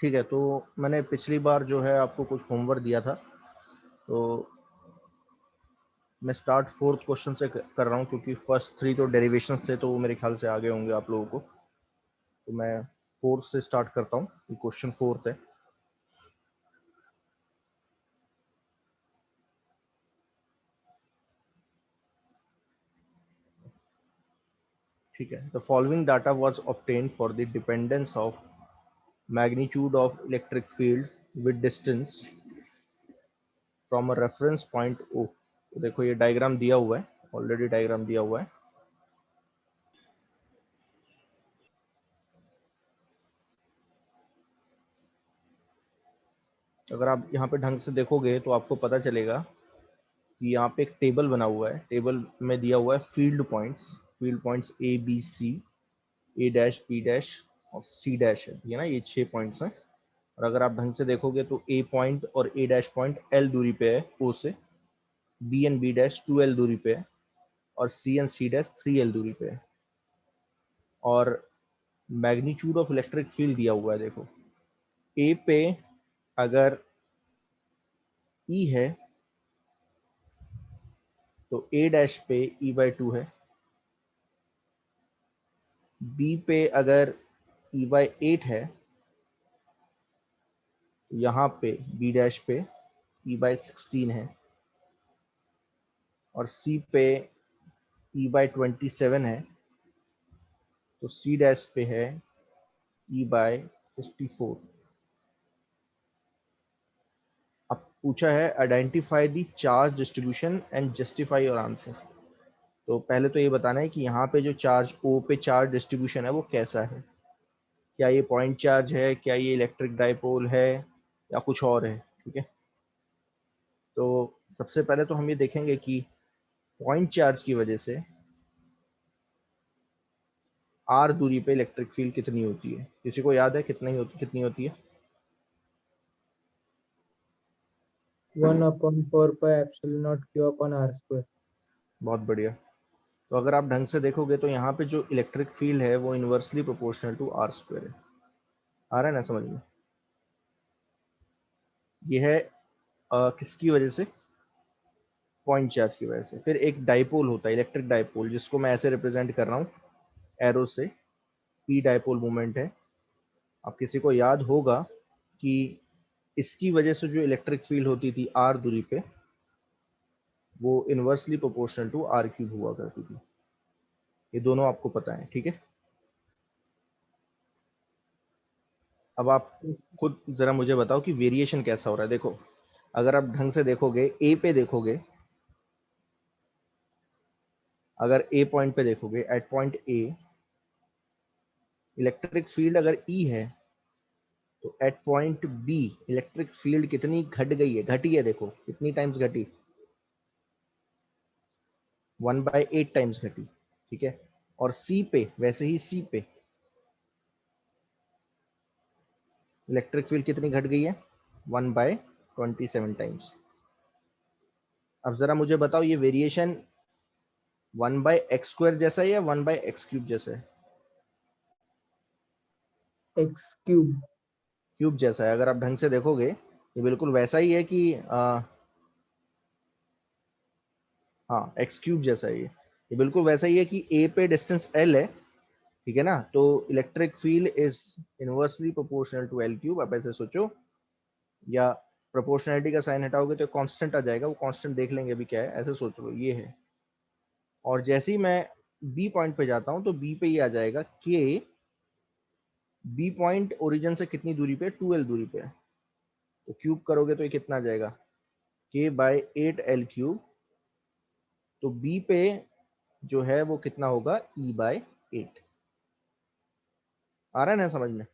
ठीक है, तो मैंने पिछली बार जो है आपको कुछ होमवर्क दिया था, तो मैं स्टार्ट फोर्थ क्वेश्चन से कर रहा हूँ, क्योंकि फर्स्ट थ्री तो डेरिवेशंस थे, तो वो मेरे ख्याल से आगे होंगे आप लोगों को। तो मैं फोर्थ से स्टार्ट करता हूँ। ये क्वेश्चन फोर्थ है। ठीक है, the following data was obtained for the dependence of magnitude of electric field with distance from a reference point O. तो देखो ये डायग्राम दिया हुआ है, ऑलरेडी डायग्राम दिया हुआ है। अगर आप यहाँ पे ढंग से देखोगे तो आपको पता चलेगा कि यहाँ पे एक टेबल बना हुआ है। टेबल में दिया हुआ है field points A B C, A dash B dash और सी डैश है, ये ना, ये 6 पॉइंट्स हैं। और अगर आप ढंग से देखोगे तो ए पॉइंट और ए डैश पॉइंट एल दूरी पे है ओ से, B and B dash 2l दूरी पे है, और सी एंड सी डैश 3l दूरी पे है। और मैग्नीट्यूड ऑफ इलेक्ट्रिक फील्ड दिया हुआ है। देखो ए पे अगर ई है तो ए डैश पे E/2 है, बी पे अगर E/8 है, यहाँ पे बी डैश पे E/16 है, और सी पे E/27 है, तो सी डैश पे है E/54। अब पूछा है identify the charge distribution and justify your answer. तो पहले तो ये बताना है कि यहाँ पे जो चार्ज ओ पे चार्ज डिस्ट्रीब्यूशन है वो कैसा है। क्या ये पॉइंट चार्ज है, क्या ये इलेक्ट्रिक डाइपोल है, या कुछ और है। ठीक है, तो सबसे पहले तो हम ये देखेंगे कि पॉइंट चार्ज की वजह से आर दूरी पे इलेक्ट्रिक फील्ड कितनी होती है। किसी को याद है कितनी होती है? 1/4πε0 Q/r²। बहुत बढ़िया। तो अगर आप ढंग से देखोगे तो यहाँ पे जो इलेक्ट्रिक फील्ड है वो inversely proportional to R square है। आ रहा है ना समझ में? ये है किसकी वजह से? पॉइंट चार्ज की वजह से। फिर एक डाइपोल होता है, इलेक्ट्रिक डाइपोल, जिसको मैं ऐसे रिप्रेजेंट कर रहा हूँ एरो से, पी डाइपोल मोमेंट है। अब किसी को याद होगा कि इसकी वजह से जो इलेक्ट्रिक फील्ड होती थी आर दूरी पे, वो inversely proportional to R cube हुआ करती थी। ये दोनों आपको पता है। ठीक है, अब आप खुद जरा मुझे बताओ कि वेरिएशन कैसा हो रहा है। देखो अगर आप ढंग से देखोगे, ए पे देखोगे, अगर ए पॉइंट पे देखोगे, at point A electric field अगर ई है, तो at point B electric field कितनी घट गई है, घटी है। देखो कितनी टाइम्स घटी, 1/8 टाइम्स घटी। ठीक है, और सी पे वैसे ही, सी पे इलेक्ट्रिक फील्ड कितनी घट गई है, 1/27 टाइम्स। अब जरा मुझे बताओ ये वेरिएशन 1/x² जैसा है या 1/x³ जैसा है? x³ क्यूब जैसा है। अगर आप ढंग से देखोगे ये बिल्कुल वैसा ही है कि हाँ, x³ जैसा ही है। ये बिल्कुल वैसा ही है कि ए पे डिस्टेंस l है, ठीक है ना, तो electric field is inversely proportional to l³। आप ऐसे सोचो, या प्रोपोर्शनैलिटी का साइन हटाओगे तो कांस्टेंट आ जाएगा, वो कांस्टेंट देख लेंगे अभी क्या है, ऐसे सोच लो ये है। और जैसे ही मैं बी पॉइंट पे जाता हूँ तो बी पे ये आ जाएगा के, बी पॉइंट ओरिजिन से कितनी दूरी पे, 2l दूरी पे है, तो क्यूब करोगे तो ये कितना आ जाएगा, k/8l³। तो बी पे जो है वो कितना होगा, E/8। आ रहा है ना समझ में?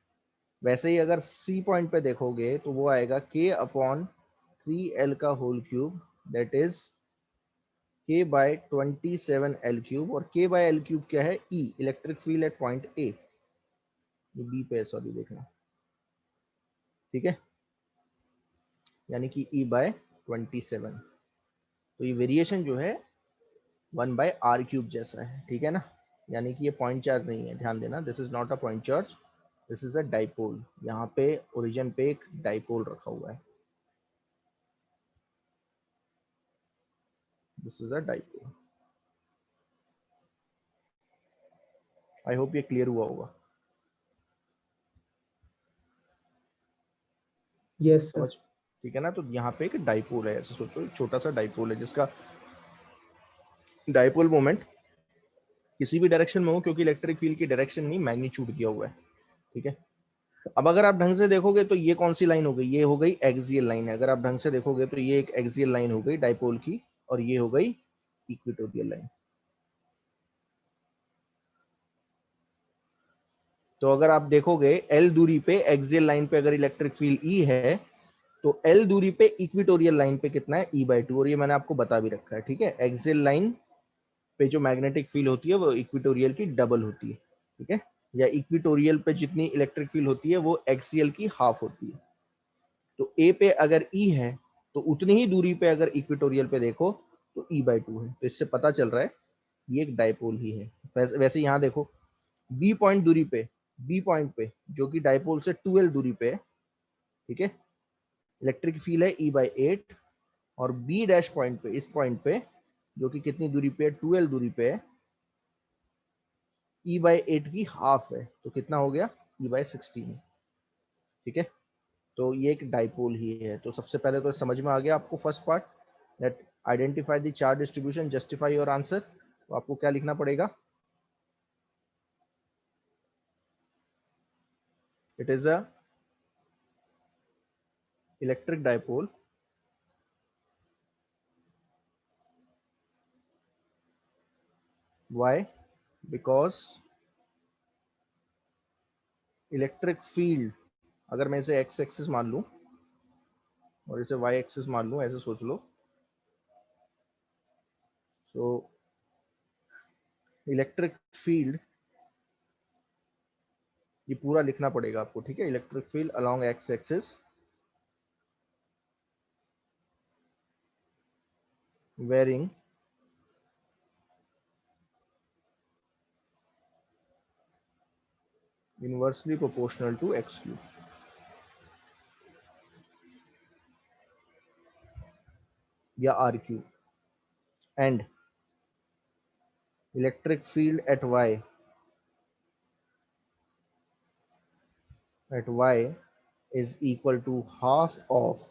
वैसे ही अगर सी पॉइंट पे देखोगे तो वो आएगा k/3l का whole cube, that is k/27l³। और k/l³ क्या है, E electric field at point ए, ये बी पे, सॉरी देखना। ठीक है, यानी कि E/27। तो ये वेरिएशन जो है 1/r³ जैसा है। ठीक है ना, यानी कि ये पॉइंट चार्ज नहीं है, ध्यान देना, this is not a point charge. This is a dipole, यहाँ पे ओरिजिन पे एक डाइपोल रखा हुआ है, this is a dipole. I hope ये क्लियर हुआ होगा। Yes sir. समझ, ठीक है ना। तो यहाँ पे एक डाइपोल है, ऐसे सोचो एक छोटा सा डाइपोल है जिसका डाइपोल मोमेंट किसी भी डायरेक्शन में हो, क्योंकि इलेक्ट्रिक फील्ड की डायरेक्शन नहीं मैग्नीट्यूड दिया हुआ है, ठीक है। अब अगर आप ढंग से देखोगे तो ये कौन सी लाइन हो गई, ये हो गई एक्सियल लाइन है। अगर आप ढंग से देखोगे तो ये एक एक्सियल लाइन हो गई डाइपोल की, और ये हो गई इक्वेटोरियल लाइन। तो अगर आप देखोगे एल दूरी पे एक्सियल लाइन पे अगर इलेक्ट्रिक फील्ड ई है, तो एल दूरी पे इक्वेटोरियल लाइन पे कितना है, E/2, और ये मैंने आपको बता भी रखा है, ठीक है। एक्सियल लाइन पे जो मैग्नेटिक फील्ड होती है वो इक्वेटोरियल की डबल होती है, ठीक है, या इक्वेटोरियल पे जितनी इलेक्ट्रिक फील्ड होती है वो एक्सियल की हाफ होती है। तो ए पे अगर ई है तो उतनी ही दूरी पे अगर इक्वेटोरियल पे देखो तो E/2 है। तो इससे पता चल रहा है ये एक डाइपोल ही है। वैसे यहाँ देखो बी पॉइंट दूरी पे, बी पॉइंट पे जो कि डाइपोल से 2L दूरी पे है, ठीक है, इलेक्ट्रिक फील्ड है E/8, और बी डैश पॉइंट पे, इस पॉइंट पे जो कि कितनी दूरी पे है, 2L दूरी पे है, E/8 की हाफ है, तो कितना हो गया, E/16, ठीक है। तो ये एक डाइपोल ही है। तो सबसे पहले तो समझ में आ गया आपको first part, that identify the charge distribution, justify your answer. तो आपको क्या लिखना पड़ेगा, it is a electric dipole why, because electric field, अगर मैं इसे एक्स एक्सिस मान लूं और इसे वाई एक्सिस मान लूं, ऐसे सोच लो, तो इलेक्ट्रिक फील्ड, ये पूरा लिखना पड़ेगा आपको, ठीक है। Electric field along X axis varying inversely proportional to X cube, या R cube, and electric field at y is equal to half of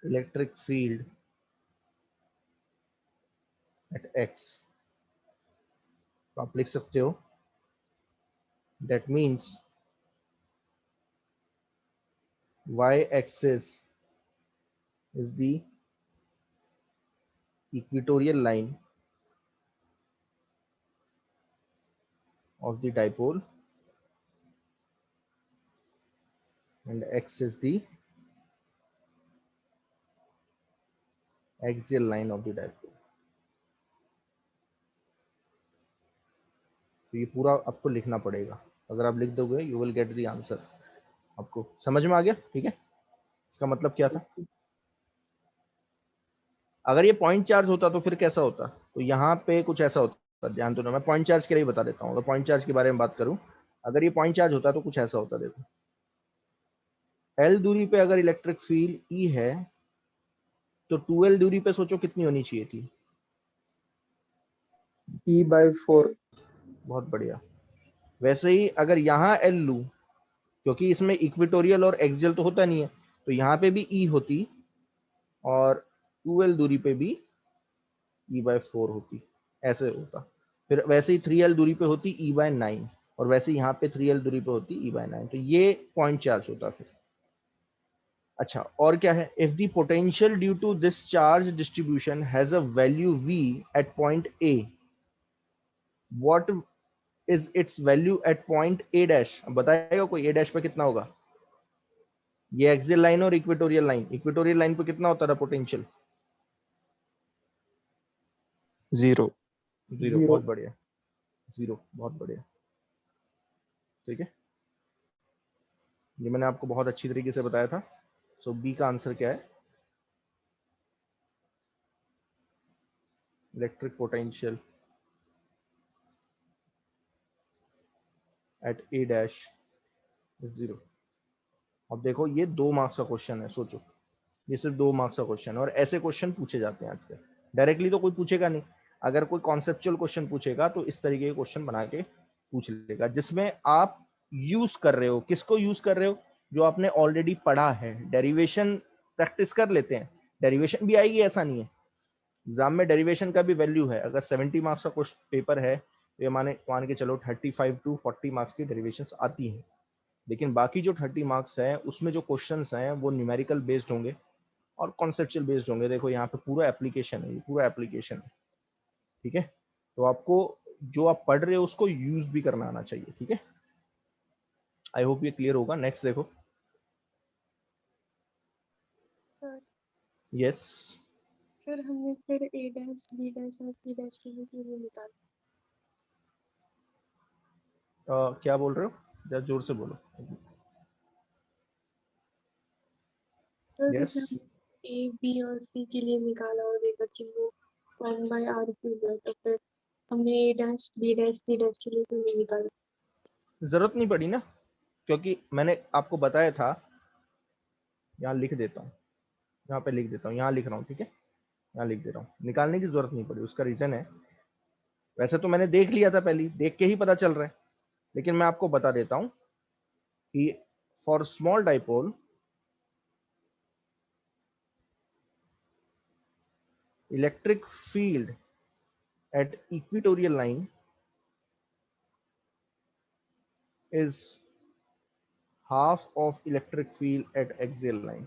electric field at x। तो आप लिख सकते हो that means y axis is the equatorial line of the dipole and x is the axial line of the dipole। तो ये पूरा आपको लिखना पड़ेगा, अगर आप लिख दोगे you will get the answer. आपको समझ में आ गया, ठीक है। इसका मतलब क्या था, अगर ये पॉइंट चार्ज होता तो फिर कैसा होता, तो यहाँ पे कुछ ऐसा होता, ध्यान दो ना, मैं पॉइंट चार्ज के लिए बता देता हूँ। अगर पॉइंट चार्ज के बारे में बात करूँ, अगर ये पॉइंट चार्ज होता तो कुछ ऐसा होता, देखो एल दूरी पे अगर इलेक्ट्रिक फील्ड ई है तो 2L दूरी पे सोचो कितनी होनी चाहिए थी, E/4। बहुत बढ़िया। वैसे ही अगर यहाँ एल लू, क्योंकि इसमें इक्वेटोरियल और एक्सियल तो होता नहीं है, तो यहाँ पे भी ई होती और 2L दूरी पे भी E/4 होती, ऐसे होता। फिर वैसे ही 3L दूरी पे होती E/9, और वैसे ही यहाँ पे 3L दूरी पे होती E/9, तो ये पॉइंट चार्ज होता फिर। अच्छा, और क्या है, if the potential due to this charge distribution has a value V at point A, what is its value at point A dash. अब बताएगा कोई A डैश पे कितना होगा, ये एक्सियल लाइन और इक्वेटोरियल लाइन, इक्वेटोरियल लाइन पे कितना होता था पोटेंशियल, 0। 0, जीरो। बहुत बढ़िया, 0, बहुत बढ़िया, ठीक है। ये मैंने आपको बहुत अच्छी तरीके से बताया था। सो बी का आंसर क्या है, electric potential at A dash 0। अब देखो ये 2 मार्क्स का क्वेश्चन है, सोचो ये सिर्फ 2 मार्क्स का क्वेश्चन है, और ऐसे क्वेश्चन पूछे जाते हैं आजकल। डायरेक्टली तो कोई पूछेगा नहीं, अगर कोई कॉन्सेप्चुअल क्वेश्चन पूछेगा तो इस तरीके के क्वेश्चन बना के पूछ लेगा, जिसमें आप यूज कर रहे हो, किसको यूज कर रहे हो, जो आपने ऑलरेडी पढ़ा है। डेरिवेशन प्रैक्टिस कर लेते हैं, डेरिवेशन भी आएगी, ऐसा नहीं है। एग्जाम में डेरिवेशन का भी वैल्यू है। अगर 70 मार्क्स का क्वेश्चन पेपर है तो ये मान के चलो 35 टू 40 मार्क्स की डेरिवेशन आती है, लेकिन बाकी जो 30 मार्क्स हैं उसमें जो क्वेश्चंस हैं वो न्यूमेरिकल बेस्ड होंगे और कॉन्सेप्चुअल बेस्ड होंगे। देखो यहाँ पे पूरा एप्लीकेशन है, ये पूरा एप्लीकेशन है, ठीक है। तो आपको जो आप पढ़ रहे हो उसको यूज भी करना आना चाहिए, ठीक है। आई होप ये क्लियर होगा। नेक्स्ट देखो। सर यस फिर हमने फिर ए डैश बी डैश और सी डैश के लिए निकाला। क्या बोल रहे हो, जरा जोर से बोलो। सर यस जैसे ए बी और सी के लिए निकाला और देखा कि वो 1/r³ है, तो फिर हमने A dash B dash C dash के लिए तो नहीं निकाला। जरूरत नहीं पड़ी ना, क्योंकि मैंने आपको बताया था। यहाँ लिख देता हूँ, यहाँ पे लिख देता हूँ, यहाँ लिख रहा हूँ, ठीक है। यहाँ लिख दे रहा हूँ, निकालने की जरूरत नहीं पड़ी। उसका रीजन है, वैसे तो मैंने देख लिया था पहले, देख के ही पता चल रहा है, लेकिन मैं आपको बता देता हूँ कि for small dipole electric field at equatorial line is half of electric field at axial line।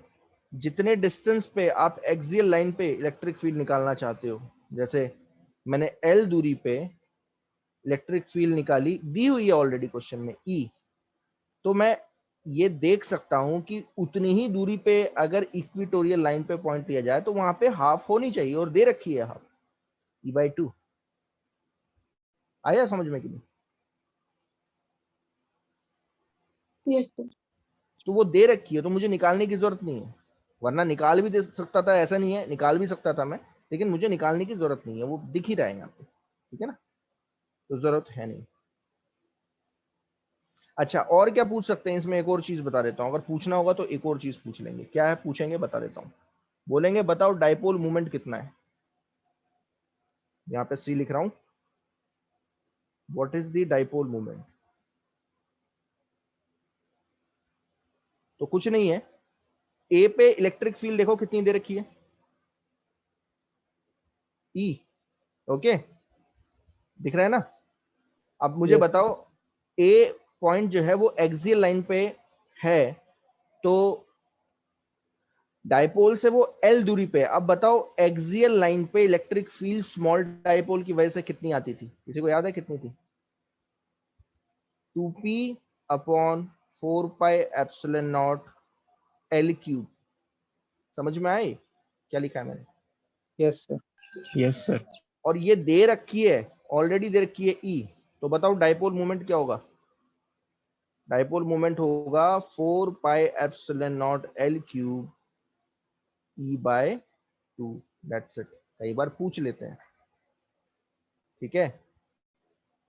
जितने डिस्टेंस पे आप एक्सियल लाइन पे इलेक्ट्रिक फील्ड निकालना चाहते हो, जैसे मैंने L दूरी पे इलेक्ट्रिक फील्ड निकाली, दी हुई है ऑलरेडी क्वेश्चन में E, तो मैं ये देख सकता हूं कि उतनी ही दूरी पे अगर इक्वेटोरियल लाइन पे पॉइंट लिया जाए तो वहां पे हाफ होनी चाहिए, और दे रखी है हाफ, E/2। आया समझ में कि नहीं? Yes sir. तो वो दे रखी है तो मुझे निकालने की जरूरत नहीं है, वरना निकाल भी दे सकता था, ऐसा नहीं है, निकाल भी सकता था मैं, लेकिन मुझे निकालने की जरूरत नहीं है, वो दिख ही रहा है यहाँ पे, ठीक है ना, तो जरूरत है नहीं। अच्छा, और क्या पूछ सकते हैं इसमें, एक और चीज बता देता हूँ, अगर पूछना होगा तो एक और चीज पूछ लेंगे। क्या है पूछेंगे, बता देता हूँ। बोलेंगे बताओ डाइपोल मूवमेंट कितना है, यहाँ पे सी लिख रहा हूँ, what is the dipole movement. तो कुछ नहीं है, ए पे इलेक्ट्रिक फील्ड देखो कितनी दे रखी है, ई, ओके, दिख रहा है ना। अब मुझे Yes, बताओ, ए पॉइंट जो है वो एक्सियल लाइन पे है, तो डाइपोल से वो एल दूरी पे। अब बताओ एक्सियल लाइन पे इलेक्ट्रिक फील्ड स्मॉल डाइपोल की वजह से कितनी आती थी, किसी को याद है कितनी थी? 2p/4πε0 L3। समझ में आए क्या लिखा है मैंने? yes, sir. Yes sir. और ये दे रखी है, ऑलरेडी दे रखी है ई, तो बताओ डाइपोल मोमेंट क्या होगा? डाइपोल मोमेंट होगा 4πε0 L3 E/2। That's it. कई बार पूछ लेते हैं, ठीक है।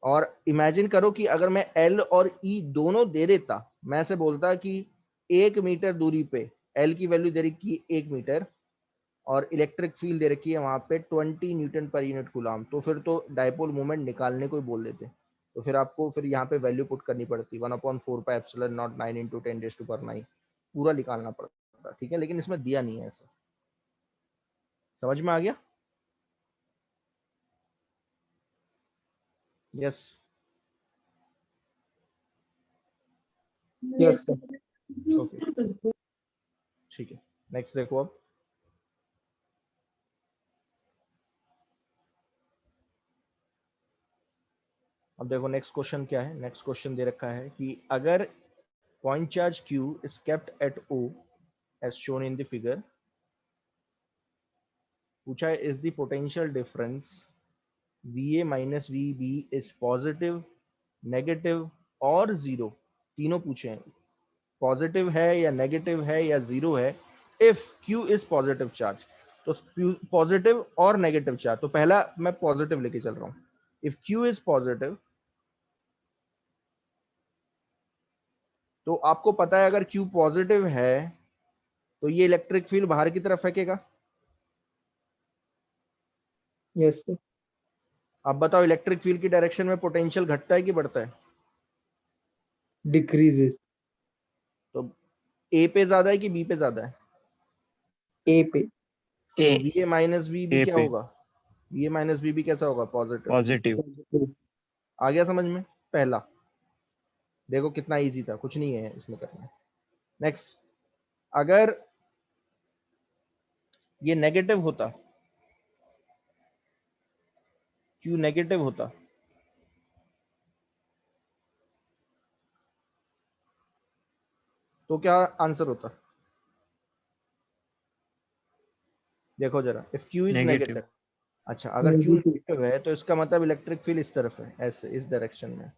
और इमेजिन करो कि अगर मैं L और E दोनों दे देता, मैं ऐसे बोलता कि 1 मीटर दूरी पे L की वैल्यू दे रखी है 1 मीटर, और इलेक्ट्रिक फील्ड दे रखी है वहां पे 20 न्यूटन पर यूनिट कूलाम, तो फिर तो डाइपोल मोमेंट निकालने को ही बोल देते। तो फिर आपको फिर यहाँ पे वैल्यू पुट करनी पड़ती, 1/4πε0 9 × 10⁹ पूरा निकालना पड़ता, ठीक है। लेकिन इसमें दिया नहीं है ऐसा। समझ में आ गया? Yes Yes, sir. ओके, ठीक है। नेक्स्ट देखो। अब देखो नेक्स्ट क्वेश्चन क्या है। नेक्स्ट क्वेश्चन दे रखा है कि अगर point charge Q is kept at O as shown in the figure, पूछा है is the potential difference VA minus VB is positive, negative और जीरो। तीनों पूछे हैं, पॉजिटिव है या नेगेटिव है या जीरो है। If Q is positive charge, तो पॉजिटिव और नेगेटिव चार्ज, तो पहला मैं पॉजिटिव लेके चल रहा हूं। इफ Q इज पॉजिटिव, तो आपको पता है अगर Q पॉजिटिव है तो ये इलेक्ट्रिक फील्ड बाहर की तरफ फेंकेगा। Yes, sir. अब बताओ इलेक्ट्रिक फील्ड की डायरेक्शन में पोटेंशियल घटता है कि बढ़ता है? Decreases. तो ए पे ज्यादा है कि बी पे ज्यादा है? A पे. तो V A minus V B A क्या पे होगा? V A minus V B कैसा होगा? पॉजिटिव। पॉजिटिव। Positive. आ गया समझ में? पहला देखो कितना इजी था, कुछ नहीं है इसमें करना। नेक्स्ट, अगर ये नेगेटिव होता, क्यू नेगेटिव होता, तो क्या आंसर होता? देखो जरा, if Q is negative. Negative. अच्छा, अगर क्यू Negative. नेगेटिव है तो इसका मतलब इलेक्ट्रिक फील्ड इस तरफ है, ऐसे इस डायरेक्शन में।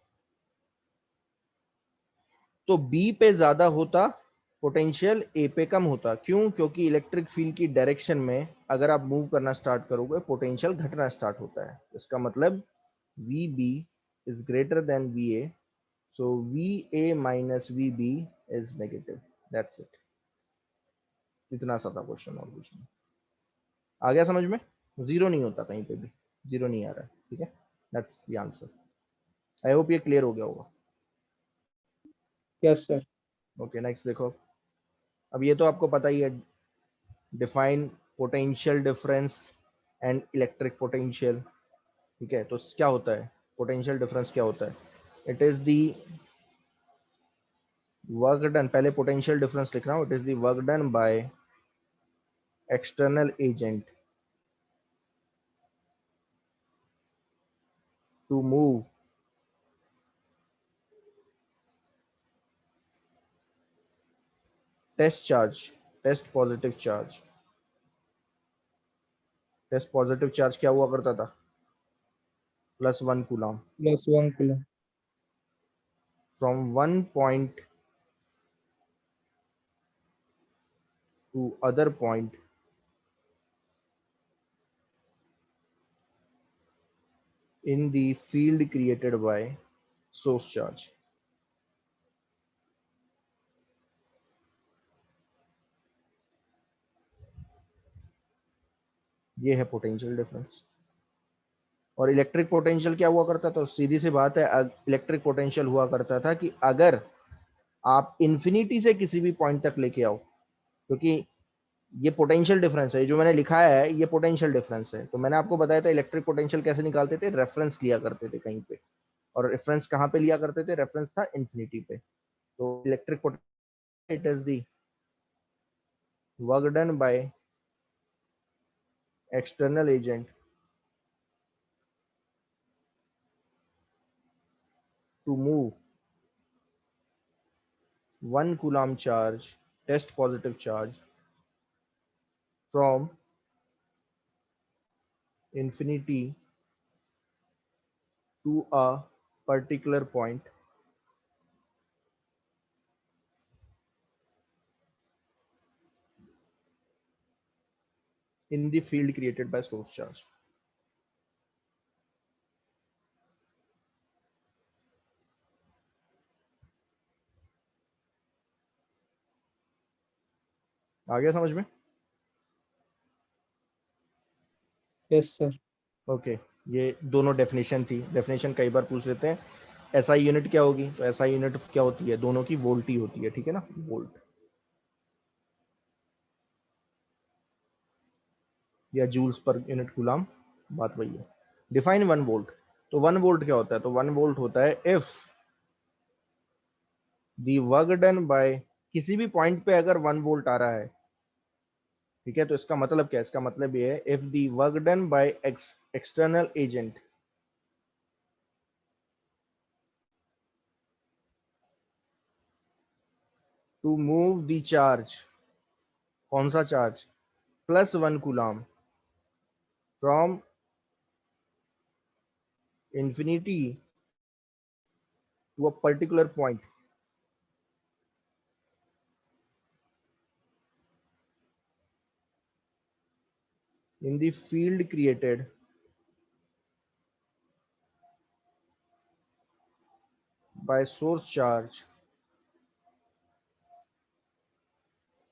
तो बी पे ज्यादा होता पोटेंशियल, ए पे कम होता। क्यों? क्योंकि इलेक्ट्रिक फील्ड की डायरेक्शन में अगर आप मूव करना स्टार्ट करोगे पोटेंशियल घटना स्टार्ट होता है। इसका मतलब V B is greater than V A, so V A minus V B is negative. That's it. इतना सा था क्वेश्चन, और कुछ नहीं। आ गया समझ में? जीरो नहीं होता कहीं पे भी, जीरो नहीं आ रहा है, ठीक है। That's the answer. I hope ये क्लियर हो गया होगा। Yes, sir. ओके, नेक्स्ट देखो। अब ये तो आपको पता ही है, define potential difference and electric potential, ठीक है। तो क्या होता है पोटेंशियल डिफरेंस? क्या होता है? It is the work done, पहले पोटेंशियल डिफरेंस लिख रहा हूं। It is the work done by external agent to move test charge, test positive charge. Test positive charge क्या हुआ करता था? +1 coulomb. Plus 1 coulomb. From one point to other point in the field created by source charge। ये है potential difference. और electric potential क्या हुआ करता था? सीधी सी बात है, इलेक्ट्रिक पोटेंशियल हुआ करता था कि अगर आप इंफिनिटी से किसी भी पॉइंट तक लेके आओ, क्योंकि ये पोटेंशियल डिफरेंस है जो मैंने लिखा है, ये पोटेंशियल डिफरेंस है। तो मैंने आपको बताया था इलेक्ट्रिक पोटेंशियल कैसे निकालते थे, रेफरेंस लिया करते थे कहीं पे। और रेफरेंस कहाँ पे लिया करते थे? रेफरेंस था इंफिनिटी पे। तो electric potential it is the work done by external agent to move 1 coulomb charge, test positive charge, from infinity to a particular point in the field created by source charge। आ गया समझ में? Yes, sir. Okay, ये दोनों definition थी। Definition कई बार पूछ लेते हैं। एसआई यूनिट क्या होगी? तो एसआई यूनिट क्या होती है? दोनों की वोल्ट ही होती है, ठीक है ना, वोल्ट या जूल्स पर यूनिट कूलम, बात वही है। Define 1 volt. तो 1 वोल्ट क्या होता है? तो 1 वोल्ट होता है if the work done bye, किसी भी पॉइंट पे अगर 1 वोल्ट आ रहा है, ठीक है, तो इसका मतलब क्या है? इसका मतलब ये है if the work done by external agent to move the charge, कौन सा charge? +1 coulomb from infinity to a particular point in the field created by source charge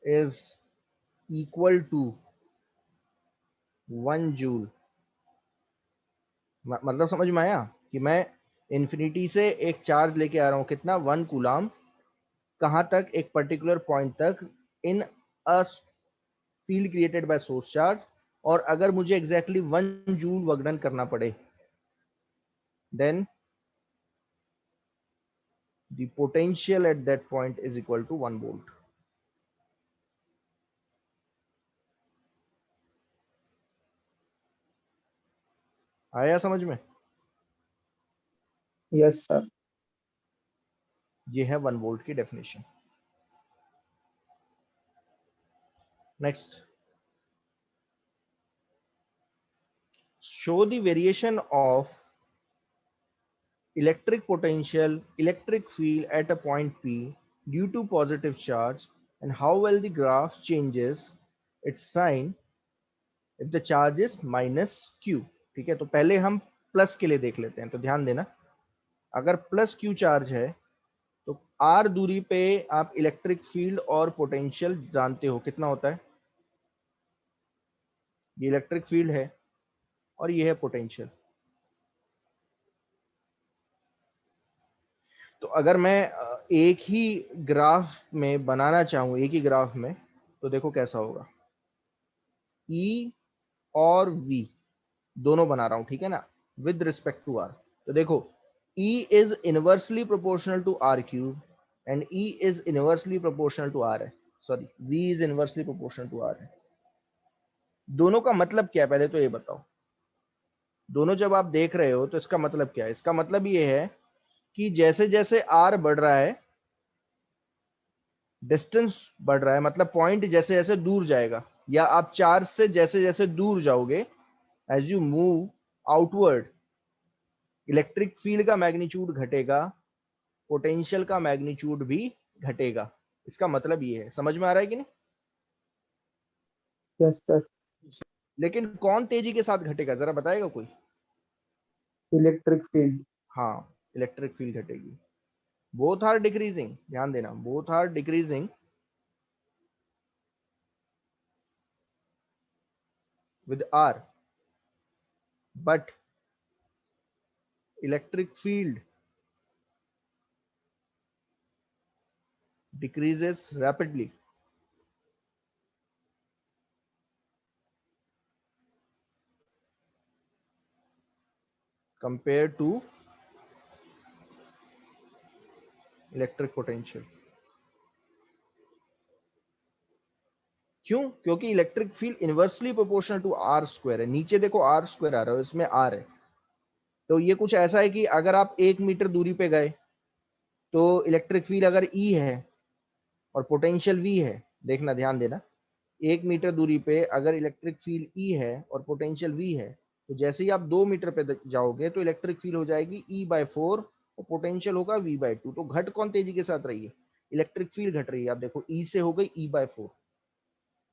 is equal to 1 joule. मतलब समझ में आया कि मैं इन्फिनिटी से एक चार्ज लेके आ रहा हूं, कितना, 1 कूलाम, कहां तक, एक पर्टिकुलर पॉइंट तक, in a field created by source charge. और अगर मुझे एग्जैक्टली 1 जूल वर्क डन करना पड़े, then the potential at that point is equal to 1 volt. आया समझ में? Yes sir. ये है 1 वोल्ट की definition. Next, show the variation of electric potential, electric field at a point P due to positive charge, and how well the graph changes its sign if the charge is minus Q। ठीक है, तो पहले हम plus के लिए देख लेते हैं। तो ध्यान देना, अगर प्लस Q चार्ज है तो R दूरी पे आप इलेक्ट्रिक फील्ड और पोटेंशियल जानते हो कितना होता है। ये इलेक्ट्रिक फील्ड है और ये है पोटेंशियल। तो अगर मैं एक ही ग्राफ में बनाना चाहूं, एक ही ग्राफ में, तो देखो कैसा होगा। E और V दोनों बना रहा हूं, ठीक है ना, विद रिस्पेक्ट टू R। तो देखो E is inversely proportional to R cube and E is inversely proportional to R है, sorry, V is inversely proportional to R है। दोनों का मतलब क्या है, पहले तो ये बताओ। दोनों जब आप देख रहे हो तो इसका मतलब क्या है? इसका मतलब ये है कि जैसे जैसे R बढ़ रहा है, डिस्टेंस बढ़ रहा है, मतलब पॉइंट जैसे जैसे दूर जाएगा, या आप चार्ज से जैसे जैसे दूर जाओगे, as you move outward, electric field का मैग्नीट्यूड घटेगा, पोटेंशियल का मैग्नीट्यूड भी घटेगा। इसका मतलब ये है। समझ में आ रहा है कि नहीं? Yes sir. लेकिन कौन तेजी के साथ घटेगा, जरा बताएगा कोई? Electric field. हाँ, इलेक्ट्रिक फील्ड घटेगी। बोथ आर डिक्रीजिंग, ध्यान देना, both are decreasing with R, but electric field decreases rapidly compared to electric potential. क्यों? क्योंकि electric field inversely proportional to R square है। नीचे देखो आर स्क्वायर आ रहा है, इसमें आर है। तो ये कुछ ऐसा है कि अगर आप 1 मीटर दूरी पे गए तो इलेक्ट्रिक फील्ड अगर ई है और पोटेंशियल वी है, देखना ध्यान देना, 1 मीटर दूरी पे अगर इलेक्ट्रिक फील्ड ई है और पोटेंशियल वी है, तो जैसे ही आप 2 मीटर पे जाओगे तो इलेक्ट्रिक फील्ड हो जाएगी E/4 और पोटेंशियल होगा V/2। तो घट कौन तेजी के साथ रही है? इलेक्ट्रिक फील्ड घट रही है। आप देखो E से हो गई E/4,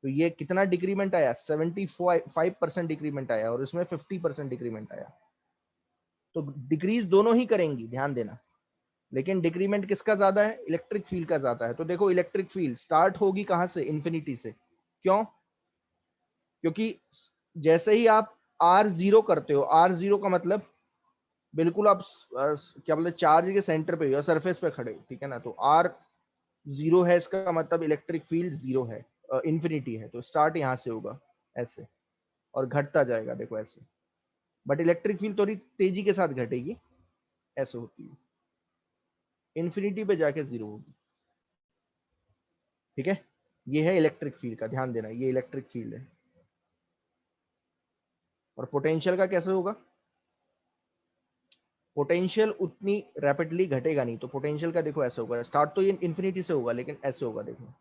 तो ये कितना डिक्रीमेंट आया? 75% डिक्रीमेंट आया, और इसमें 50% डिक्रीमेंट आया। तो डिक्रीज दोनों ही करेंगी, ध्यान देना, लेकिन डिक्रीमेंट किसका ज्यादा है? इलेक्ट्रिक फील्ड का ज्यादा है। तो देखो इलेक्ट्रिक फील्ड स्टार्ट होगी कहां से? इन्फिनिटी से। क्यों? क्योंकि जैसे ही आप R0 करते हो, R0 का मतलब बिल्कुल आप क्या बोलते, चार्ज के सेंटर पे हो या सरफेस पे खड़े हो, ठीक है ना। तो R0 है, इसका मतलब इलेक्ट्रिक फील्ड 0 है, इन्फिनिटी है। तो स्टार्ट यहां से होगा ऐसे और घटता जाएगा, देखो ऐसे। बट इलेक्ट्रिक फील्ड थोड़ी तेजी के साथ घटेगी, ऐसे होती है, इन्फिनिटी पे जाके 0 होगी। ठीक है, ये है इलेक्ट्रिक फील्ड का, ध्यान देना, ये इलेक्ट्रिक फील्ड है। और पोटेंशियल का कैसे होगा? पोटेंशियल उतनी रैपिडली घटेगा नहीं। तो पोटेंशियल का देखो ऐसे होगा, स्टार्ट तो ये इन्फिनिटी से होगा, लेकिन ऐसे होगा, देखो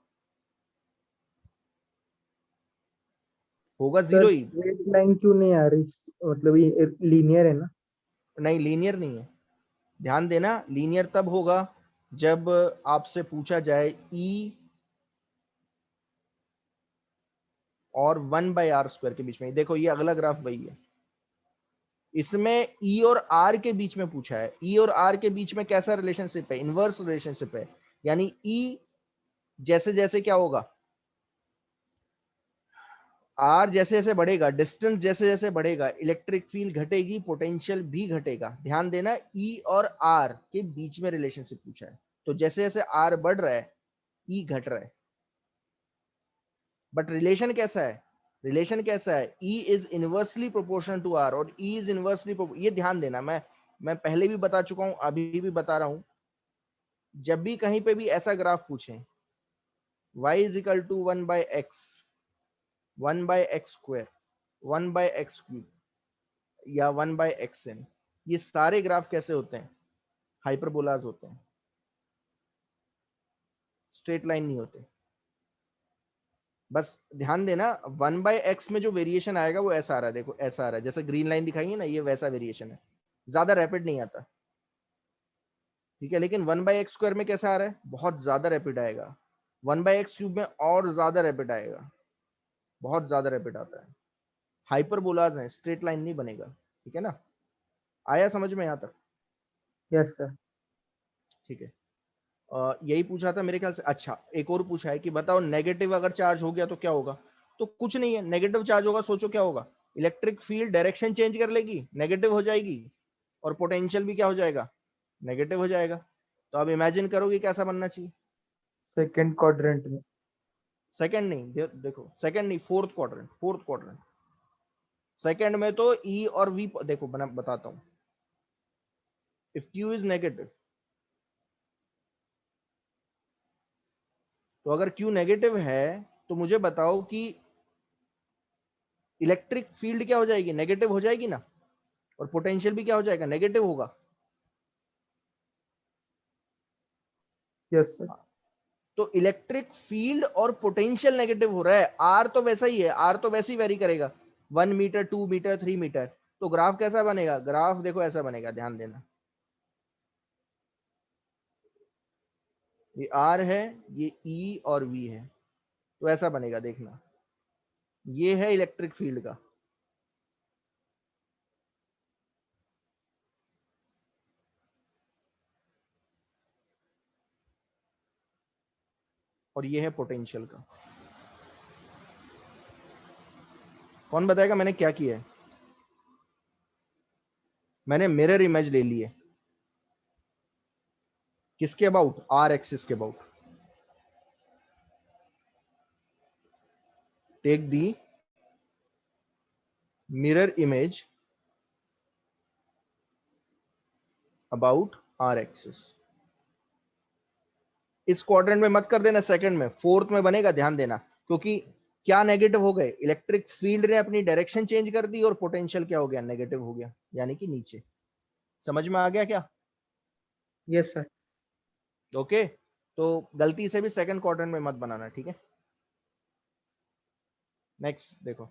होगा सर 0 ही। स्ट्रेट लाइन क्यों नहीं आ रही? मतलब ये लीनियर है ना? नहीं, लीनियर नहीं है। ध्यान देना, लीनियर तब होगा जब आपसे पूछा जाए E और 1/r² के बीच में। देखो ये अगला ग्राफ वही है, इसमें E और R के बीच में पूछा है। E और R के बीच में कैसा रिलेशनशिप है? इनवर्स रिलेशनशिप है। यानी E जैसे जैसे क्या होगा, आर जैसे जैसे बढ़ेगा, डिस्टेंस जैसे जैसे बढ़ेगा, इलेक्ट्रिक फील्ड घटेगी, पोटेंशियल भी घटेगा। ध्यान देना, ई और आर के बीच में रिलेशनशिप पूछा है, तो जैसे जैसे आर बढ़ रहा है ई घट रहा है। बट रिलेशन कैसा है, रिलेशन कैसा है, E is inversely proportional to R, और ई इज इनवर्सली, ये ध्यान देना, मैं पहले भी बता चुका हूं, अभी भी बता रहा हूं, जब भी कहीं पे भी ऐसा ग्राफ पूछें, y is equal to 1/x, 1/x², 1/x³ या 1/xn, ये सारे ग्राफ कैसे होते हैं, हाइपरबोलाज होते हैं, स्ट्रेट लाइन नहीं होते। बस ध्यान देना, 1/x में जो वेरिएशन आएगा वो ऐसा आ रहा है, देखो ऐसा आ रहा है, जैसे ग्रीन लाइन दिखाई है ना, ये वैसा वेरिएशन है, ज्यादा रैपिड नहीं आता, ठीक है। लेकिन 1/x² में कैसा आ रहा है, बहुत ज्यादा रैपिड आएगा, 1/x³ में और ज्यादा रैपिड आएगा, बहुत ज्यादा रैपिड आता है। हाइपरबोलाज है, स्ट्रेट लाइन नहीं बनेगा, ठीक है ना। आया समझ में यहाँ तक? Yes sir. ठीक है, यही पूछा था मेरे ख्याल से। अच्छा, एक और पूछा है कि बताओ नेगेटिव अगर चार्ज हो गया तो क्या होगा। तो कुछ नहीं है, नेगेटिव चार्ज होगा, सोचो क्या होगा, इलेक्ट्रिक फील्ड डायरेक्शन चेंज कर लेगी, नेगेटिव हो जाएगी, और पोटेंशियल भी क्या हो जाएगा, नेगेटिव हो जाएगा। तो अब इमेजिन करोगे कैसा बनना चाहिए, सेकंड क्वाड्रेंट में। सेकंड नहीं, देखो सेकंड नहीं, fourth quadrant, fourth quadrant. Second में तो ई और वी, देखो बना बताता हूं, इफ क्यू इज नेगेटिव, तो अगर क्यू नेगेटिव है तो मुझे बताओ कि इलेक्ट्रिक फील्ड क्या हो जाएगी, नेगेटिव हो जाएगी ना, और पोटेंशियल भी क्या हो जाएगा, नेगेटिव होगा। Yes sir. तो इलेक्ट्रिक फील्ड और पोटेंशियल नेगेटिव हो रहा है, आर तो वैसा ही है, आर तो वैसे ही वेरी करेगा, 1 मीटर, 2 मीटर, 3 मीटर। तो ग्राफ कैसा बनेगा, ग्राफ देखो ऐसा बनेगा, ध्यान देना, ये आर है, ये ई और वी है, तो ऐसा बनेगा, देखना, ये है इलेक्ट्रिक फील्ड का, और ये है पोटेंशियल का। कौन बताएगा मैंने क्या किया है, मैंने मिरर इमेज ले ली है, किसके अबाउट, आर एक्सिस के about. Take the mirror image about R axis. इस क्वाड्रेंट में मत कर देना, सेकंड में, फोर्थ में बनेगा, ध्यान देना, क्योंकि क्या नेगेटिव हो गए, इलेक्ट्रिक फील्ड ने अपनी डायरेक्शन चेंज कर दी, और पोटेंशियल क्या हो गया, नेगेटिव हो गया, यानी कि नीचे। समझ में आ गया क्या? Yes sir. ओके, तो गलती से भी सेकंड क्वाड्रेंट में मत बनाना, ठीक है। नेक्स्ट देखो,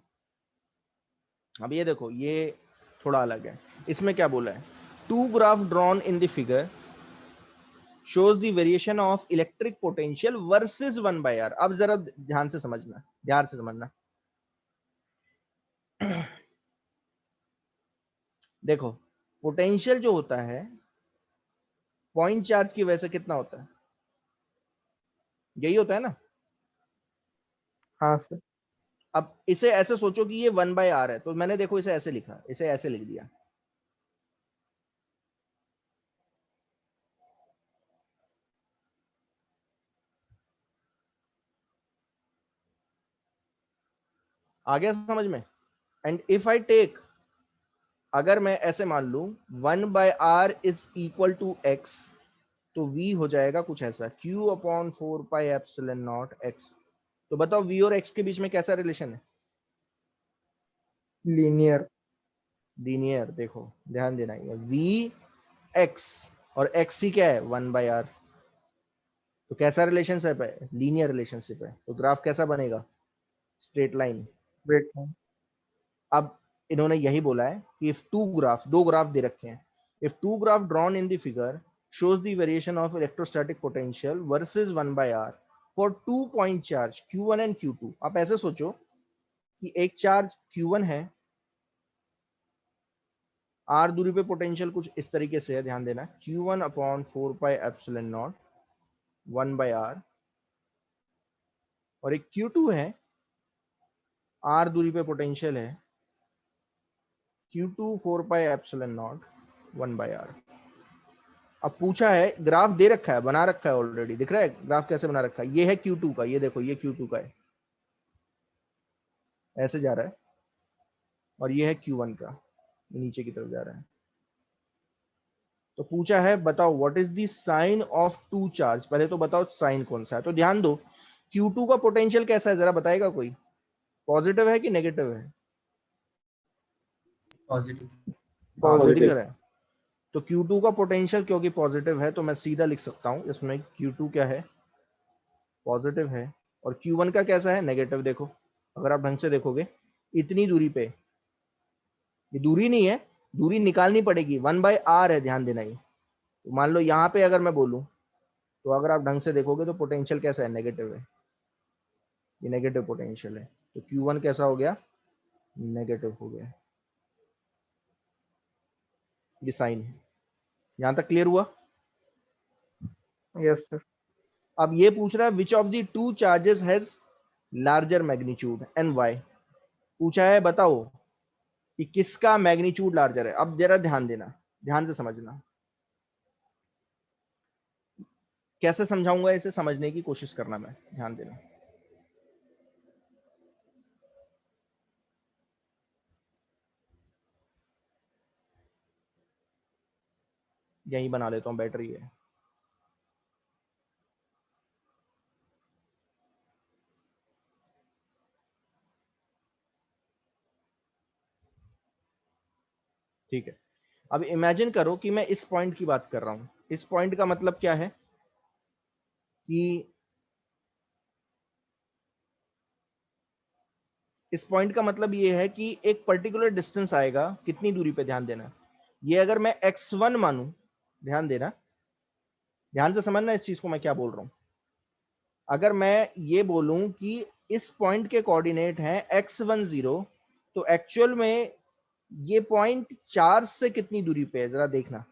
अब ये देखो, ये थोड़ा अलग है, इसमें क्या बोला है, two graph drawn in the figure shows the variation of electric potential versus 1/r। अब जरा ध्यान से समझना, ध्यान से समझना। देखो, पोटेंशियल जो होता है पॉइंट चार्ज की वजह से कितना होता है, यही होता है ना। हाँ सर। अब इसे ऐसे सोचो कि ये 1/r है, तो मैंने देखो इसे ऐसे लिखा, इसे ऐसे लिख दिया, आ गया समझ में। एंड इफ आई टेक, अगर मैं ऐसे मान लू 1/r is equal to x, तो v हो जाएगा कुछ ऐसा, q/4πε0x। तो बताओ v और x के बीच में कैसा रिलेशन है, लीनियर। लीनियर। देखो ध्यान देना, ये v x, और x ही क्या है, 1/r, तो कैसा रिलेशनशिप है, लीनियर रिलेशनशिप है। तो ग्राफ कैसा बनेगा, स्ट्रेट लाइन। वेट। अब इन्होंने यही बोला है कि इफ टू ग्राफ, दो ग्राफ दे रखे हैं, if two graph drawn in the figure shows the variation of electrostatic potential versus 1/r for 2 point charge q1 and q2। आप ऐसे सोचो कि एक चार्ज q1 है, r दूरी पे पोटेंशियल कुछ इस तरीके से है, ध्यान देना, q1/4πε0 1/r, और एक q2 है, r दूरी पे पोटेंशियल है Q2 4 pi epsilon naught 1 by r। अब पूछा है, ग्राफ दे रखा है, बना रखा है ऑलरेडी, दिख रहा है ग्राफ कैसे बना रखा है। ये है Q2 का, ये देखो ये Q2 का है, ऐसे जा रहा है, और ये है Q1 का, नीचे की तरफ जा रहा है। तो पूछा है बताओ what is the sign of two charge. पहले तो बताओ साइन कौन सा है। तो ध्यान दो, Q2 का पोटेंशियल कैसा है, जरा बताएगा कोई, पॉजिटिव है कि नेगेटिव है? पॉजिटिव। पॉजिटिव है। तो Q2 का पोटेंशियल क्योंकि पॉजिटिव है, तो मैं सीधा लिख सकता हूं इसमें Q2 क्या है, पॉजिटिव है, और Q1 का कैसा है, नेगेटिव। देखो अगर आप ढंग से देखोगे, इतनी दूरी पे, ये दूरी नहीं है, दूरी निकालनी पड़ेगी, 1/r है, ध्यान देना। ये तो मान लो यहाँ पे अगर मैं बोलूं, तो अगर आप ढंग से देखोगे तो पोटेंशियल कैसा है, नेगेटिव है, ये नेगेटिव पोटेंशियल है। तो Q1 कैसा हो गया, नेगेटिव हो गया। ये साइन है। यहां तक क्लियर हुआ? Yes sir. अब ये पूछ रहा है which of the two charges has larger magnitude and why. पूछा है बताओ कि किसका मैग्नीट्यूड लार्जर है। अब जरा ध्यान देना, ध्यान से समझना, कैसे समझाऊंगा इसे, समझने की कोशिश करना, मैं ध्यान देना। यही बना लेता हूं, बैटरी है। ठीक है, अब इमेजिन करो कि मैं इस पॉइंट की बात कर रहा हूं। इस पॉइंट का मतलब क्या है कि इस पॉइंट का मतलब ये है कि एक पर्टिकुलर डिस्टेंस आएगा, कितनी दूरी पे, ध्यान देना। ये अगर मैं x1 मानूं, ध्यान देना, ध्यान से समझना इस चीज को मैं क्या बोल रहा हूं। अगर मैं ये बोलूं कि इस पॉइंट के कोऑर्डिनेट हैं x10, तो एक्चुअल में ये पॉइंट 4 से कितनी दूरी पे है, जरा देखना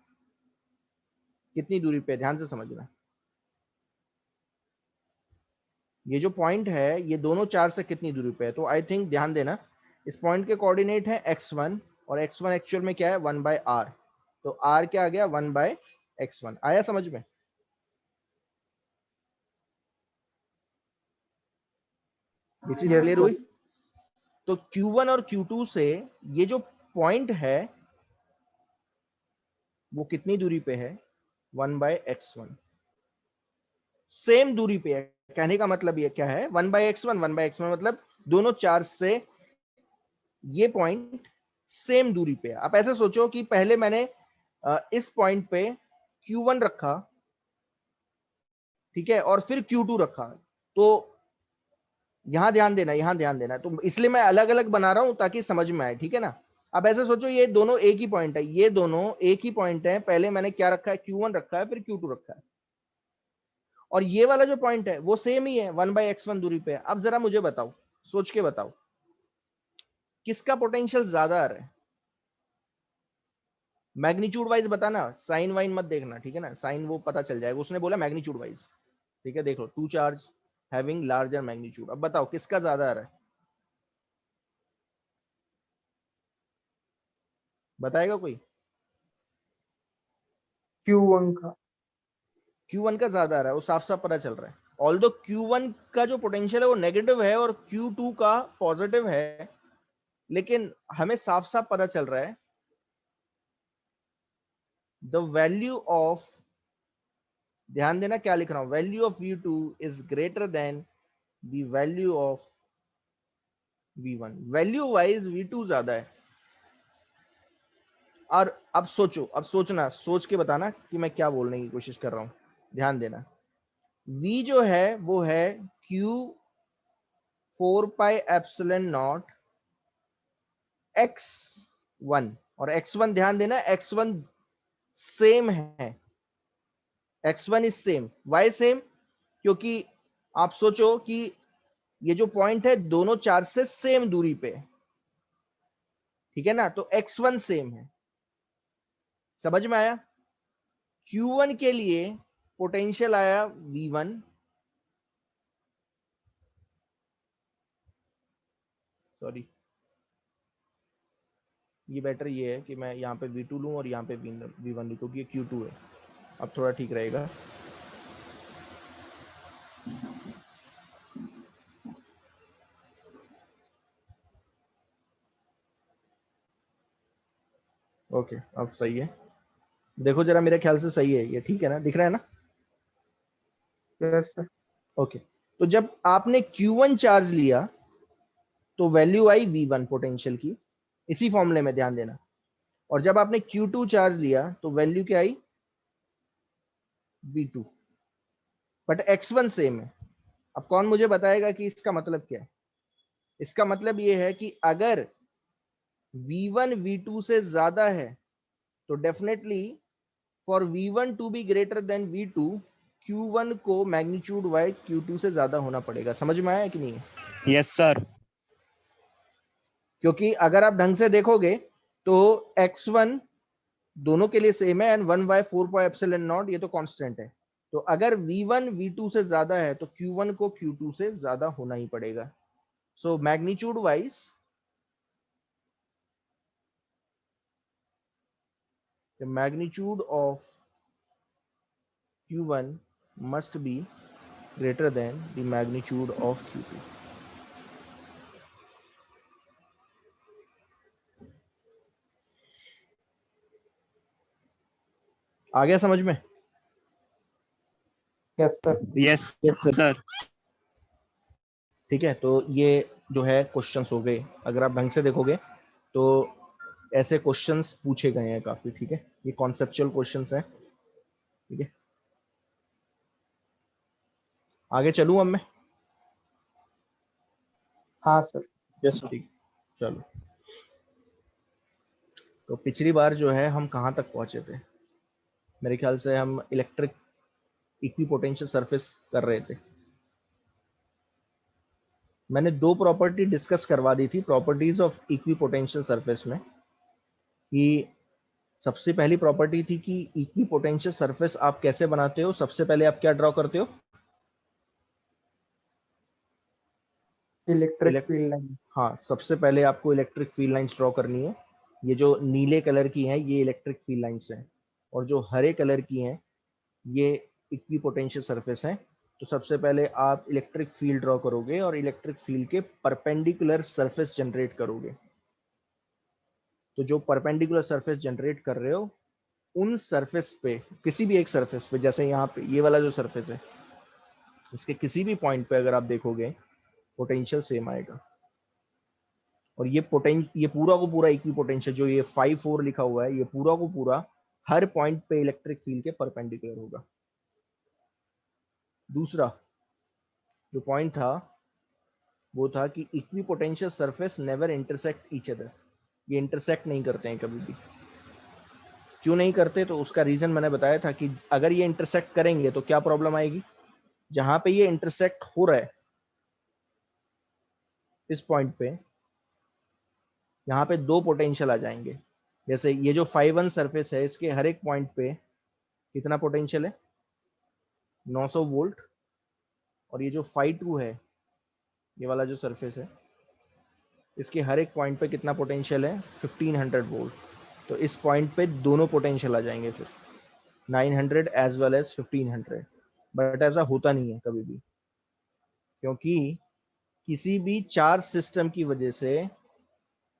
कितनी दूरी पे है, ध्यान से समझना। ये जो पॉइंट है, ये दोनों 4 से कितनी दूरी पे है। तो आई थिंक ध्यान देना, इस पॉइंट के कोऑर्डिनेट है x1, और x1 एक्चुअल में क्या है, 1/r। तो r क्या आ गया, 1/x1। आया समझ में? ये चीज यस क्लियर सर। हुई? तो Q1 और Q2 से ये जो पॉइंट है वो कितनी दूरी पे है, 1/x1। सेम दूरी पे है, कहने का मतलब ये क्या है, 1/x1 1/x1 मतलब दोनों चार्ज से ये पॉइंट सेम दूरी पे है। आप ऐसे सोचो कि पहले मैंने इस पॉइंट पे Q1 रखा, ठीक है, और फिर Q2 रखा। तो यहां ध्यान देना, यहां ध्यान देना, तो इसलिए मैं अलग अलग बना रहा हूं ताकि समझ में आए, ठीक है ना। अब ऐसे सोचो ये दोनों एक ही पॉइंट है, ये दोनों एक ही पॉइंट है, पहले मैंने क्या रखा है, Q1 रखा है, फिर Q2 रखा है, और ये वाला जो पॉइंट है वो सेम ही है, 1/x1 दूरी पे है। अब जरा मुझे बताओ, सोच के बताओ, किसका पोटेंशियल ज्यादा आ रहा है, मैग्नीट्यूड वाइज बताना, साइन वाइन मत देखना, ठीक है ना, साइन वो पता चल जाएगा, उसने बोला मैग्नीट्यूड वाइज। ठीक है, देख लो, two charge having larger magnitude. अब बताओ किसका ज्यादा आ रहा है, बताएगा कोई? Q1 का। Q1 का ज्यादा आ रहा है, वो साफ साफ पता चल रहा है। ऑल्दो Q1 का जो पोटेंशियल है वो नेगेटिव है और Q2 का पॉजिटिव है, लेकिन हमें साफ साफ पता चल रहा है द वैल्यू ऑफ, ध्यान देना क्या लिख रहा हूं, value of V2 is greater then the value of V1। Value wise V2 ज्यादा है। और अब सोचो, अब सोचना, सोच के बताना कि मैं क्या बोलने की कोशिश कर रहा हूं, ध्यान देना। V जो है वो है Q 4 pi epsilon naught x1, और x1 ध्यान देना, x1 सेम है, x1 is same. Y same? क्योंकि आप सोचो कि ये जो पॉइंट है दोनों चार्ज से सेम दूरी पे है, ठीक है ना, तो x1 सेम है। समझ में आया? Q1 के लिए पोटेंशियल आया V1, सॉरी, ये बेटर ये है कि मैं यहाँ पे V2 लूँ और यहाँ पे V1 लूँ, क्योंकि ये Q2 है। अब थोड़ा ठीक रहेगा। ओके, अब सही है। देखो जरा, मेरे ख्याल से सही है ये, ठीक है ना, दिख रहा है ना? Yes sir. ओके, तो जब आपने Q1 चार्ज लिया तो वैल्यू आई V1 पोटेंशियल की, इसी फॉर्मूले में ध्यान देना। और जब आपने Q2 चार्ज लिया तो वैल्यू क्या आई? V2। बट X1 सेम है। अब कौन मुझे बताएगा कि इसका मतलब क्या है? इसका मतलब ये है कि अगर V1 V2 से ज्यादा है तो definitely for V1 to be greater than V2, Q1 को मैग्नीट्यूड वाई Q2 से ज्यादा होना पड़ेगा। समझ में आया कि नहीं है? Yes sir. क्योंकि अगर आप ढंग से देखोगे तो X1 दोनों के लिए सेम है एंड 1/4πε0 ये तो कांस्टेंट है। तो अगर V1 V2 से ज्यादा है तो Q1 को Q2 से ज्यादा होना ही पड़ेगा। So magnitude wise the magnitude of Q1 must be greater than the magnitude of Q2। आ गया समझ में? Yes sir. Yes sir. ठीक है, तो ये जो है क्वेश्चंस हो गए। अगर आप ढंग से देखोगे तो ऐसे क्वेश्चंस पूछे गए हैं काफी। ठीक है, ये कॉन्सेप्चुअल क्वेश्चंस हैं। ठीक है, आगे चलूं अब मैं? हाँ सर। यस, ठीक, चलो। तो पिछली बार जो है हम कहाँ तक पहुंचे थे? मेरे ख्याल से हम इलेक्ट्रिक इक्विपोटेंशियल सरफेस कर रहे थे। मैंने दो प्रॉपर्टी डिस्कस करवा दी थी प्रॉपर्टीज ऑफ इक्विपोटेंशियल सरफेस में, कि सबसे पहली प्रॉपर्टी थी कि इक्विपोटेंशियल सरफेस आप कैसे बनाते हो। सबसे पहले आप क्या ड्रॉ करते हो? Electric field line. हाँ, सबसे पहले आपको इलेक्ट्रिक फील्ड लाइंस ड्रॉ करनी है। ये जो नीले कलर की हैं ये इलेक्ट्रिक फील्ड लाइंस हैं, और जो हरे कलर की हैं ये इक्विपोटेंशियल सरफेस हैं। तो सबसे पहले आप इलेक्ट्रिक फील्ड ड्रॉ करोगे और इलेक्ट्रिक फील्ड के परपेंडिकुलर सरफेस जनरेट करोगे। तो जो परपेंडिकुलर सरफेस जनरेट कर रहे हो उन सरफेस पे, किसी भी एक सरफेस पे, जैसे यहाँ पे ये वाला जो सरफेस है, इसके किसी भी पॉइंट पे अगर आप देखोगे पोटेंशियल सेम आएगा। और ये पूरा को पूरा इक्विपोटेंशियल जो ये 5-4 लिखा हुआ है, ये पूरा को पूरा हर पॉइंट पे इलेक्ट्रिक फील्ड के परपेंडिकुलर होगा। दूसरा जो पॉइंट था वो था कि equipotential surface never intersect each other. ये इंटरसेक्ट नहीं करते हैं कभी भी। क्यों नहीं करते? तो उसका रीजन मैंने बताया था कि अगर ये इंटरसेक्ट करेंगे तो क्या प्रॉब्लम आएगी। जहां पे ये इंटरसेक्ट हो रहा है इस पॉइंट पे, यहाँ पे दो पोटेंशियल आ जाएंगे। जैसे ये जो 5-1 सरफेस है इसके हर एक पॉइंट पे कितना पोटेंशियल है? 900 वोल्ट। और ये जो 5-2 है, ये वाला जो सरफेस है, इसके हर एक पॉइंट पे कितना पोटेंशियल है? 1500 वोल्ट। तो इस पॉइंट पे दोनों पोटेंशियल आ जाएंगे फिर 900 एज वेल एज 1500। बट ऐसा होता नहीं है कभी भी, क्योंकि किसी भी चार्ज सिस्टम की वजह से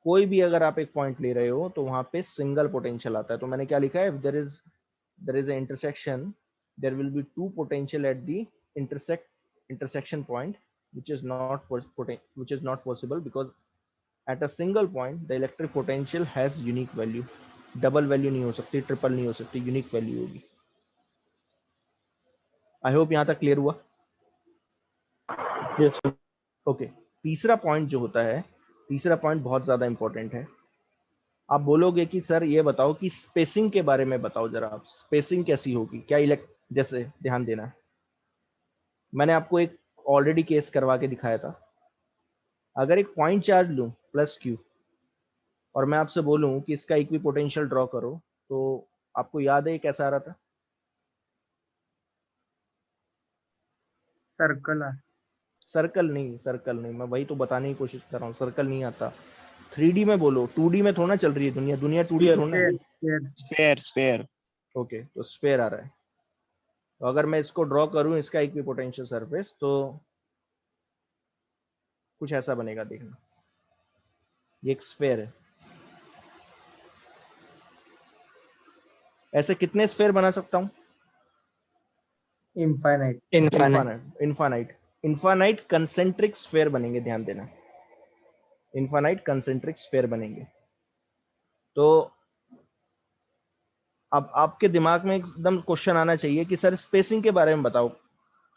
कोई भी अगर आप एक पॉइंट ले रहे हो तो वहां पे सिंगल पोटेंशियल आता है। तो मैंने क्या लिखा है? There is a intersection, there will be two potential at the intersection point, which is not possible because at a single point the electric potential has unique value। Double value नहीं हो सकती, ट्रिपल नहीं हो सकती, unique value होगी। I hope यहां तक clear हुआ। यस। ओके, तीसरा पॉइंट जो होता है, तीसरा पॉइंट बहुत ज्यादा इंपॉर्टेंट है। आप बोलोगे कि सर ये बताओ कि स्पेसिंग के बारे में बताओ जरा, आप स्पेसिंग कैसी होगी, क्या जैसे ध्यान देना है, मैंने आपको एक ऑलरेडी केस करवा के दिखाया था। अगर एक पॉइंट चार्ज लूं प्लस क्यू और मैं आपसे बोलूं कि इसका इक्विपोटेंशियल ड्रॉ करो, तो आपको याद है ये कैसा आ रहा था? सर्कल है। सर्कल नहीं, मैं वही तो बताने की कोशिश कर रहा हूँ, सर्कल नहीं आता। 3D में बोलो, 2D में थोड़ा ना चल रही है दुनिया, दुनिया 2D है ना। स्फेयर स्फेयर ओके, तो स्फेयर आ रहा है। तो अगर मैं इसको ड्रॉ करूं, इसका इक्विपोटेंशियल सरफेस, तो कुछ ऐसा बनेगा, देखना। ये एक स्फेयर है। ऐसे कितने स्फेयर बना सकता हूं? इनफाइनाइट। इनफाइनाइट कंसेंट्रिक स्फेयर बनेंगे, ध्यान देना, इनफाइनाइट कंसेंट्रिक स्फेयर बनेंगे। तो अब आपके दिमाग में एकदम क्वेश्चन आना चाहिए कि सर स्पेसिंग के बारे में बताओ,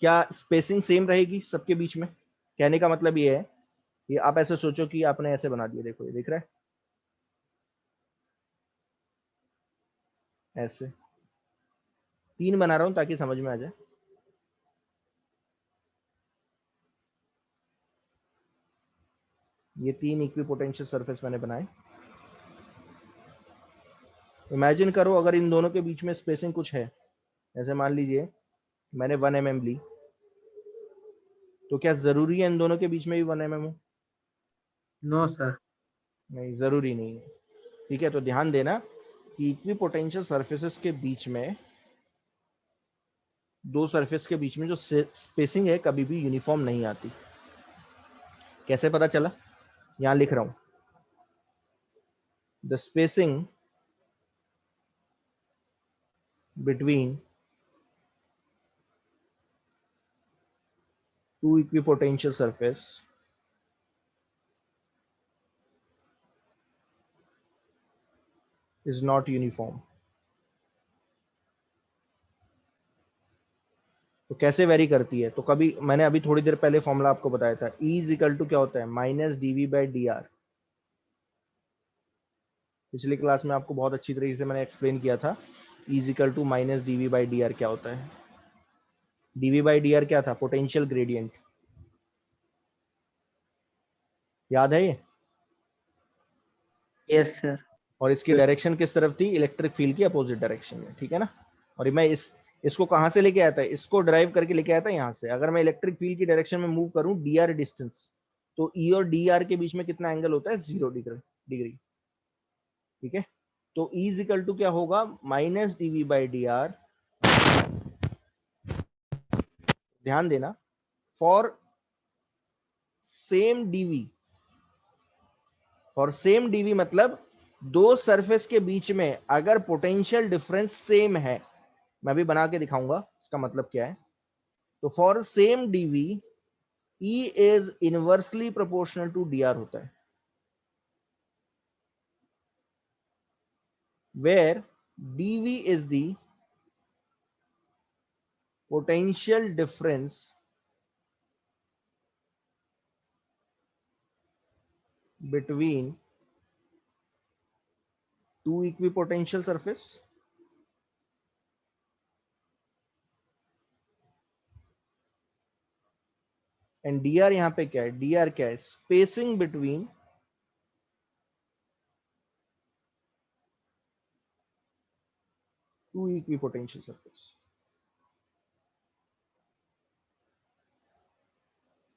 क्या स्पेसिंग सेम रहेगी सबके बीच में? कहने का मतलब ये है कि आप ऐसे सोचो कि आपने ऐसे बना दिया, देखो ये दिख रहा है, ऐसे 3 बना रहा हूं ताकि समझ में आ जाए। ये 3 इक्विपोटेंशियल सरफेस मैंने बनाए। इमेजिन करो अगर इन दोनों के बीच में स्पेसिंग कुछ है, ऐसे मान लीजिए मैंने 1 mm ली, तो क्या जरूरी है इन दोनों के बीच में भी 1 mm हो? No sir. नहीं, जरूरी नहीं है। ठीक है, तो ध्यान देना कि इक्विपोटेंशियल सरफेसेस के बीच में, दो सरफेस के बीच में जो स्पेसिंग है कभी भी यूनिफॉर्म नहीं आती। कैसे पता चला? यहां लिख रहा हूं, the spacing between two equipotential surface is not uniform। तो कैसे वेरी करती है? तो कभी मैंने अभी थोड़ी देर पहले फॉर्मूला आपको बताया था, E इज इक्वल टू क्या होता है, minus dv by D are. पिछली क्लास में आपको बहुत अच्छी तरीके से मैंने एक्सप्लेन किया था, E is equal to minus dv by D R क्या होता है। dv बाई डी आर क्या था? पोटेंशियल ग्रेडियंट, याद है ये? Yes sir. और इसकी डायरेक्शन किस तरफ थी? इलेक्ट्रिक फील्ड की अपोजिट डायरेक्शन में, ठीक है ना। और मैं इसको कहां से लेके आया था? इसको ड्राइव करके लेके आया था यहां से। अगर मैं इलेक्ट्रिक फील्ड की डायरेक्शन में मूव करूं dr डिस्टेंस, तो E और dr के बीच में कितना एंगल होता है? 0 डिग्री। ठीक है, तो E इज इक्वल टू क्या होगा? Minus dv by D are. ध्यान देना, for same dv, for same dv मतलब दो सरफेस के बीच में अगर पोटेंशियल डिफरेंस सेम है, मैं भी बना के दिखाऊंगा इसका मतलब क्या है। तो for same dv, E is inversely proportional to dr होता है, where dv is the potential difference between two equipotential surface and dr यहां पे क्या है? dr क्या है? Spacing between two equipotential surface.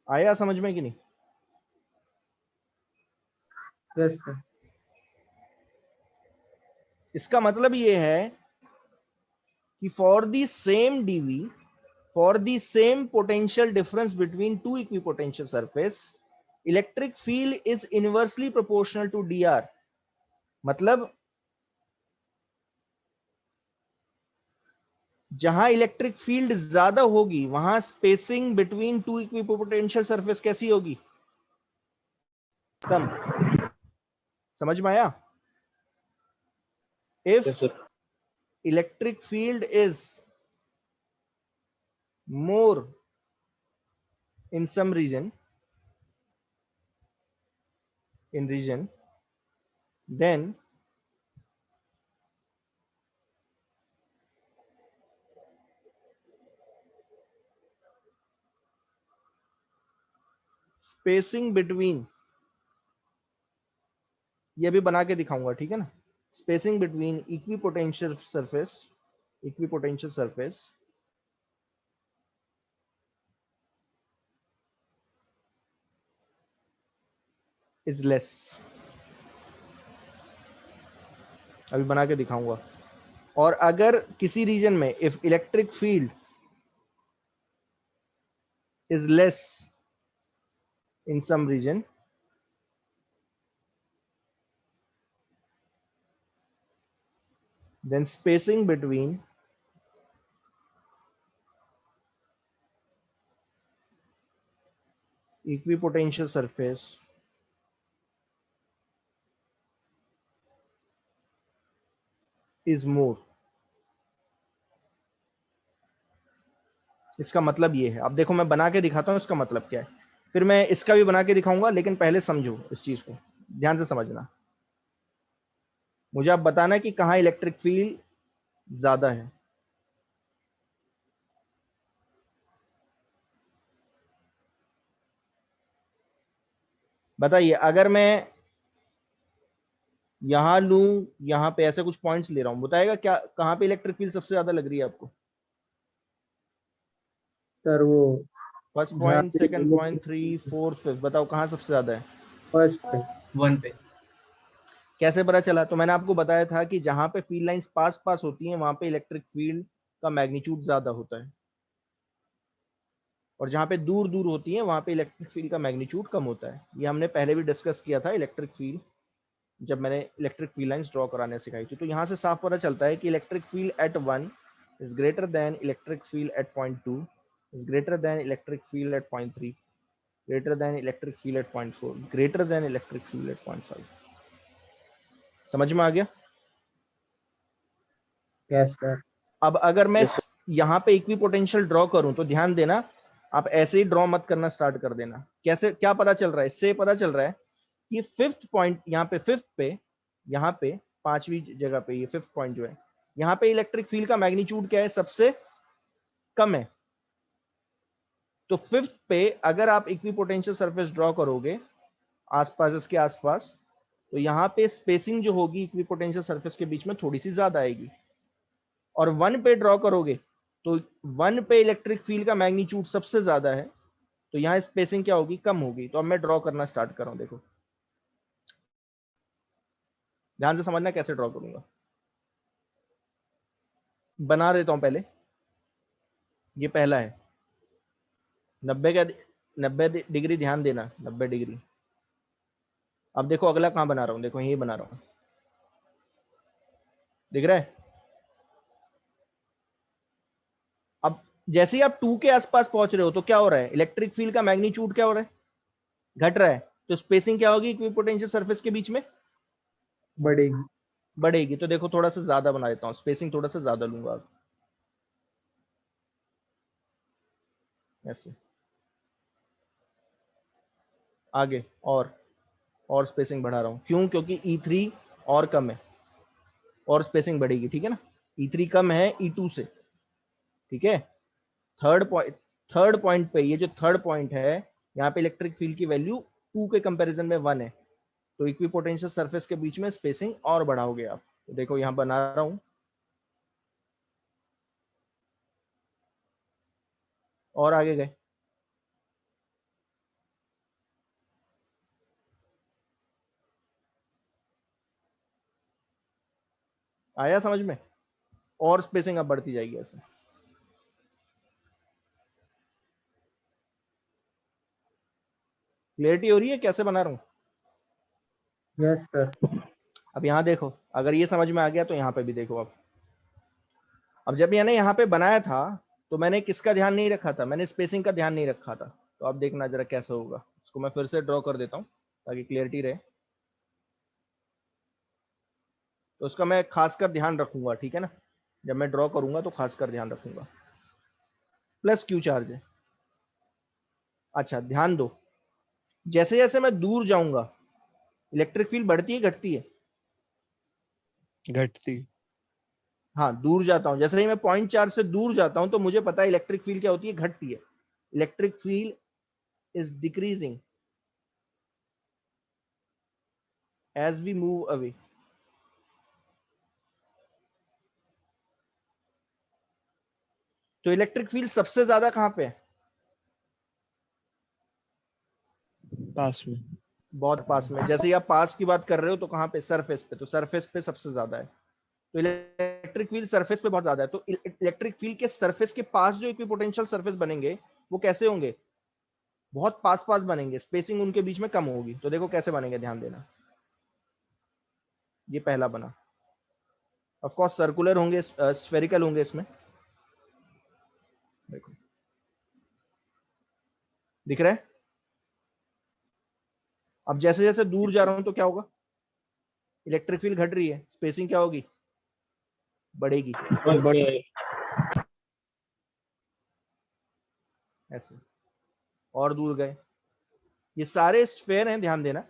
आया समझ में कि नहीं? Yes sir. इसका मतलब ये है कि for the same dv, for the same potential difference between two equipotential surface, electric field is inversely proportional to dr। मतलब जहां इलेक्ट्रिक फील्ड ज्यादा होगी वहां spacing between two equipotential surface कैसी होगी? कम। समझ में आया? If electric field is more in some region, then spacing between, ये भी बना के दिखाऊंगा, ठीक है ना। Spacing between equipotential surface is less. अभी बना के दिखाऊंगा। और अगर किसी रीजन में if electric field is less in some region, then spacing between equipotential surface is more। इसका मतलब ये है। अब देखो मैं बना के दिखाता हूं इसका मतलब क्या है, फिर मैं इसका भी बना के दिखाऊंगा, लेकिन पहले समझो इस चीज को, ध्यान से समझना। मुझे आप बताना कि कहां इलेक्ट्रिक फील्ड ज्यादा है। बताइए, अगर मैं यहां लूं, यहां पे ऐसे कुछ पॉइंट्स ले रहा हूं, बताएगा क्या कहां पे इलेक्ट्रिक फील्ड सबसे ज्यादा लग रही है आपको? सर वो फर्स्ट जहाँ पॉइंट, पे सेकंड पॉइंट, 3, 4, 5, बताओ कहां सबसे ज्यादा है? फर्स्ट पे 1 पे। कैसे पता चला? तो मैंने आपको बताया था कि जहां पे फील्ड लाइंस पास पास होती हैं वहां पे इलेक्ट्रिक फील्ड का मैग्नीट्यूड ज्यादा होता है, और जहां पे दूर दूर होती हैं वहां पे इलेक्ट्रिक फील्ड का मैग्नीट्यूड कम होता है। ये हमने पहले भी डिस्कस किया था इलेक्ट्रिक फील्ड, जब मैंने इलेक्ट्रिक फील्ड लाइंस ड्रॉ कराने सिखाई थी। तो यहाँ से साफ पता चलता है कि electric field eight 1 is greater than electric field at point 2 is greater than electric field at point 3 greater than electric field at point 4 greater than electric field at point 5। समझ में आ गया? Yes sir. अब अगर मैं यहाँ पे equipotential draw करूं तो ध्यान देना, आप ऐसे ही ड्रॉ मत करना स्टार्ट कर देना। कैसे, क्या पता चल रहा है? इससे पता चल रहा है कि फिफ्थ पॉइंट यहाँ पे, फिफ्थ पे, यहाँ पे पांचवी जगह पे, ये फिफ्थ पॉइंट जो है, यहाँ पे इलेक्ट्रिक फील्ड का मैग्नीट्यूड क्या है? सबसे कम है। तो फिफ्थ पे अगर आप इक्विपोटेंशियल सरफेस ड्रॉ करोगे आसपास, इसके आसपास, तो यहाँ पे स्पेसिंग जो होगी इक्विपोटेंशियल सरफेस के बीच में थोड़ी सी ज्यादा आएगी। और 1 पे ड्रॉ करोगे तो 1 पे इलेक्ट्रिक फील्ड का मैग्नीट्यूड सबसे ज्यादा है, तो यहाँ स्पेसिंग क्या होगी? कम होगी। तो अब मैं ड्रॉ करना स्टार्ट कर रहा हूं, देखो ध्यान से समझना कैसे ड्रॉ करूंगा। बना देता हूं पहले। ये पहला है 90 का, 90 डिग्री, ध्यान देना 90 डिग्री। अब देखो अगला कहां बना रहा हूं, देखो यही बना रहा हूं, दिख रहा है? अब जैसे ही आप 2 के आसपास पहुंच रहे हो तो क्या हो रहा है? इलेक्ट्रिक फील्ड का मैग्नीट्यूड क्या हो रहा है? घट रहा है। तो स्पेसिंग क्या होगी इक्विपोटेंशियल सरफेस के बीच में? बढ़ेगी। बढ़ेगी। तो देखो थोड़ा सा ज्यादा बना देता हूं, स्पेसिंग थोड़ा सा ज्यादा लूंगा अब, ऐसे आगे, और स्पेसिंग बढ़ा रहा हूं। क्यों? क्योंकि E3 और कम है, और स्पेसिंग बढ़ेगी, ठीक है ना? E3 कम है E2 से, ठीक है? थर्ड पॉइंट पे, ये जो थर्ड पॉइंट है, यहाँ पे इलेक्ट्रिक फील्ड की वैल्यू 2 के कंपैरिजन में 1 है, तो इक्विपोटेंशियल सरफेस के बीच में स्पेसिंग और बढ़ाओगे आप। तो देखो यहाँ बना रहा हूं, और आगे गए। आया समझ में? और स्पेसिंग अब बढ़ती जाएगी ऐसे। क्लियरिटी हो रही है कैसे बना रहा हूं? Yes sir. अब यहाँ देखो, अगर ये समझ में आ गया तो यहाँ पे भी देखो। अब जब मैंने यहाँ पे बनाया था तो मैंने किसका ध्यान नहीं रखा था? मैंने स्पेसिंग का ध्यान नहीं रखा था। तो अब देखना जरा कैसे होगा। इसको मैं फिर से ड्रॉ कर देता हूँ ताकि क्लियरिटी रहे। तो उसका मैं खासकर ध्यान रखूंगा, ठीक है ना? जब मैं ड्रॉ करूंगा तो खासकर ध्यान रखूंगा। प्लस क्यू चार्ज है। अच्छा ध्यान दो, जैसे जैसे मैं दूर जाऊंगा इलेक्ट्रिक फील्ड बढ़ती है घटती है? घटती। हाँ, दूर जाता हूं, जैसे ही मैं पॉइंट चार्ज से दूर जाता हूं तो मुझे पता है इलेक्ट्रिक फील्ड क्या होती है? घटती है। Electric field is decreasing as we move away। तो इलेक्ट्रिक फील्ड सबसे ज्यादा कहां पे है? पास में। बहुत पास में। जैसे ही आप पास की बात कर रहे हो तो कहाँ पे, सरफेस पे, तो सरफेस पे सबसे ज्यादा है। तो इलेक्ट्रिक फील्ड सरफेस पे बहुत ज्यादा है, तो इलेक्ट्रिक फील्ड के सरफेस के पास जो इक्विपोटेंशियल सरफेस बनेंगे वो कैसे होंगे, बहुत पास पास बनेंगे, स्पेसिंग उनके बीच में कम होगी। तो देखो कैसे बनेंगे, ध्यान देना। ये पहला बना, ऑफ कोर्स सर्कुलर होंगे, स्फेरिकल होंगे इसमें। देखो दिख रहा है। अब जैसे जैसे दूर जा रहा हूं तो क्या होगा, इलेक्ट्रिक फील्ड घट रही है, स्पेसिंग क्या होगी, बढ़ेगी। बहुत बढ़िया है। ऐसे और दूर गए, ये सारे स्फेयर हैं, ध्यान देना।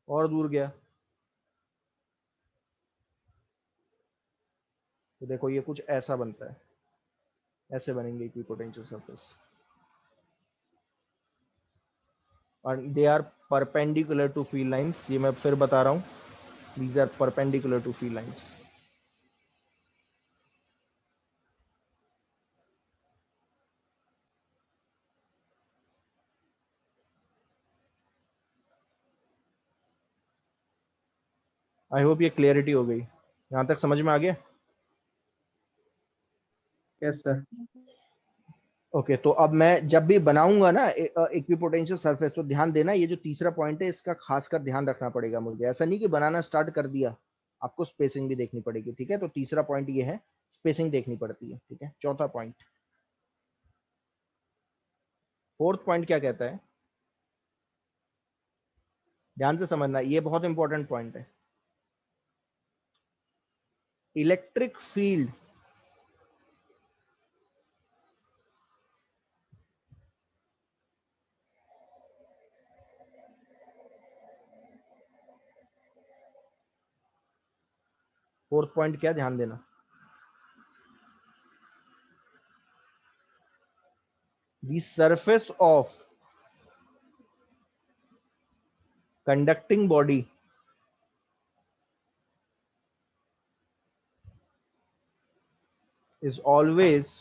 और दूर गया तो देखो ये कुछ ऐसा बनता है, ऐसे बनेंगे इक्विपोटेंशियल सरफेस, और they are perpendicular to field lines. ये मैं फिर बता रहा हूं, these are perpendicular to field lines. I hope ये क्लियरिटी हो गई, यहां तक समझ में आ गया। Yes sir. ओके तो अब मैं जब भी बनाऊंगा ना इक्विपोटेंशियल सरफेस, तो ध्यान देना, ये जो तीसरा पॉइंट है इसका खासकर ध्यान रखना पड़ेगा मुझे। ऐसा नहीं कि बनाना स्टार्ट कर दिया, आपको स्पेसिंग भी देखनी पड़ेगी, ठीक है। तो तीसरा पॉइंट ये है, स्पेसिंग देखनी पड़ती है, ठीक है। चौथा पॉइंट, फोर्थ पॉइंट क्या कहता है, ध्यान से समझना, ये बहुत इंपॉर्टेंट पॉइंट है। इलेक्ट्रिक फील्ड फोर्थ पॉइंट क्या, ध्यान देना, the surface of conducting body is always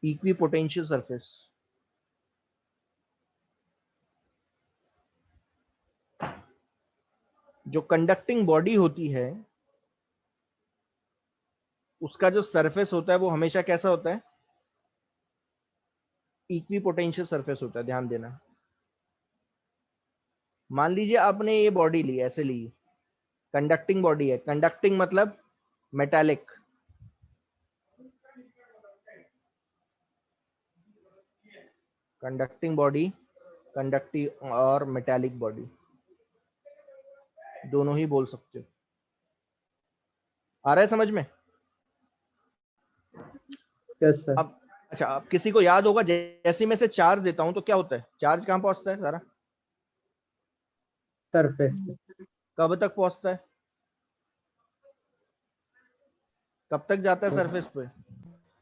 equipotential surface। जो कंडक्टिंग बॉडी होती है उसका जो सरफेस होता है वो हमेशा कैसा होता है, इक्विपोटेंशियल सरफेस होता है, ध्यान देना। मान लीजिए आपने ये बॉडी ली, ऐसे ली, कंडक्टिंग बॉडी है, कंडक्टिंग मतलब मेटालिक, कंडक्टिंग बॉडी, कंडक्टिव और मेटालिक बॉडी दोनों ही बोल सकते हो। आ रहा है समझ में। Yes sir. अब अच्छा, अब किसी को याद होगा, जैसे मैं से चार्ज देता हूं तो क्या होता है, चार्ज कहां पहुंचता है सारा, सरफेस पे। कब तक पहुंचता है, कब तक जाता है सरफेस पे,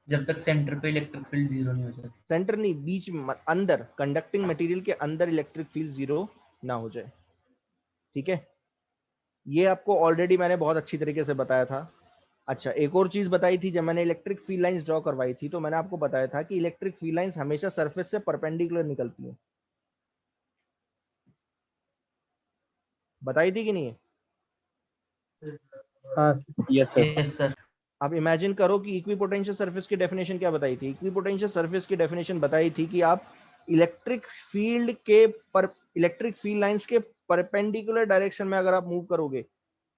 जब तक सेंटर पे इलेक्ट्रिक फील्ड जीरो नहीं हो जाती। सेंटर नहीं, बीच में, अंदर, कंडक्टिंग मटेरियल के अंदर इलेक्ट्रिक फील्ड जीरो ना हो जाए, ठीक है। ये आपको ऑलरेडी मैंने बहुत अच्छी तरीके से बताया था। अच्छा, एक और चीज बताई थी, जब मैंने इलेक्ट्रिक फील्ड लाइंस ड्रॉ करवाई थी तो मैंने आपको बताया था कि इलेक्ट्रिक फील्ड लाइंस हमेशा सरफेस से परपेंडिकुलर निकलती है, बताई थी कि नहीं। हाँ sir. Yes sir. Yes sir. अब इमेजिन करो कि इक्विपोटेंशियल सरफेस की डेफिनेशन क्या बताई थी, इक्विपोटेंशियल सरफेस की डेफिनेशन बताई थी कि आप इलेक्ट्रिक फील्ड के पर, इलेक्ट्रिक फील्ड लाइंस के परपेंडिकुलर डायरेक्शन में अगर आप मूव करोगे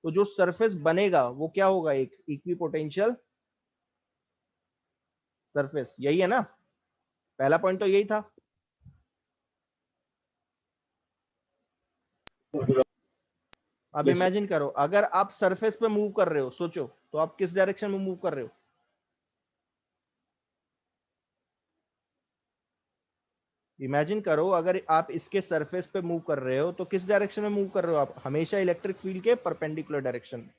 तो जो सरफेस बनेगा वो क्या होगा, एक इक्विपोटेंशियल सरफेस। यही है ना, पहला पॉइंट तो यही था। अब इमेजिन करो, अगर आप सरफेस पे मूव कर रहे हो, सोचो तो आप किस डायरेक्शन में मूव कर रहे हो, इमेजिन करो अगर आप इसके सरफेस पे मूव कर रहे हो तो किस डायरेक्शन में मूव कर रहे हो आप, हमेशा इलेक्ट्रिक फील्ड के परपेंडिकुलर डायरेक्शन में।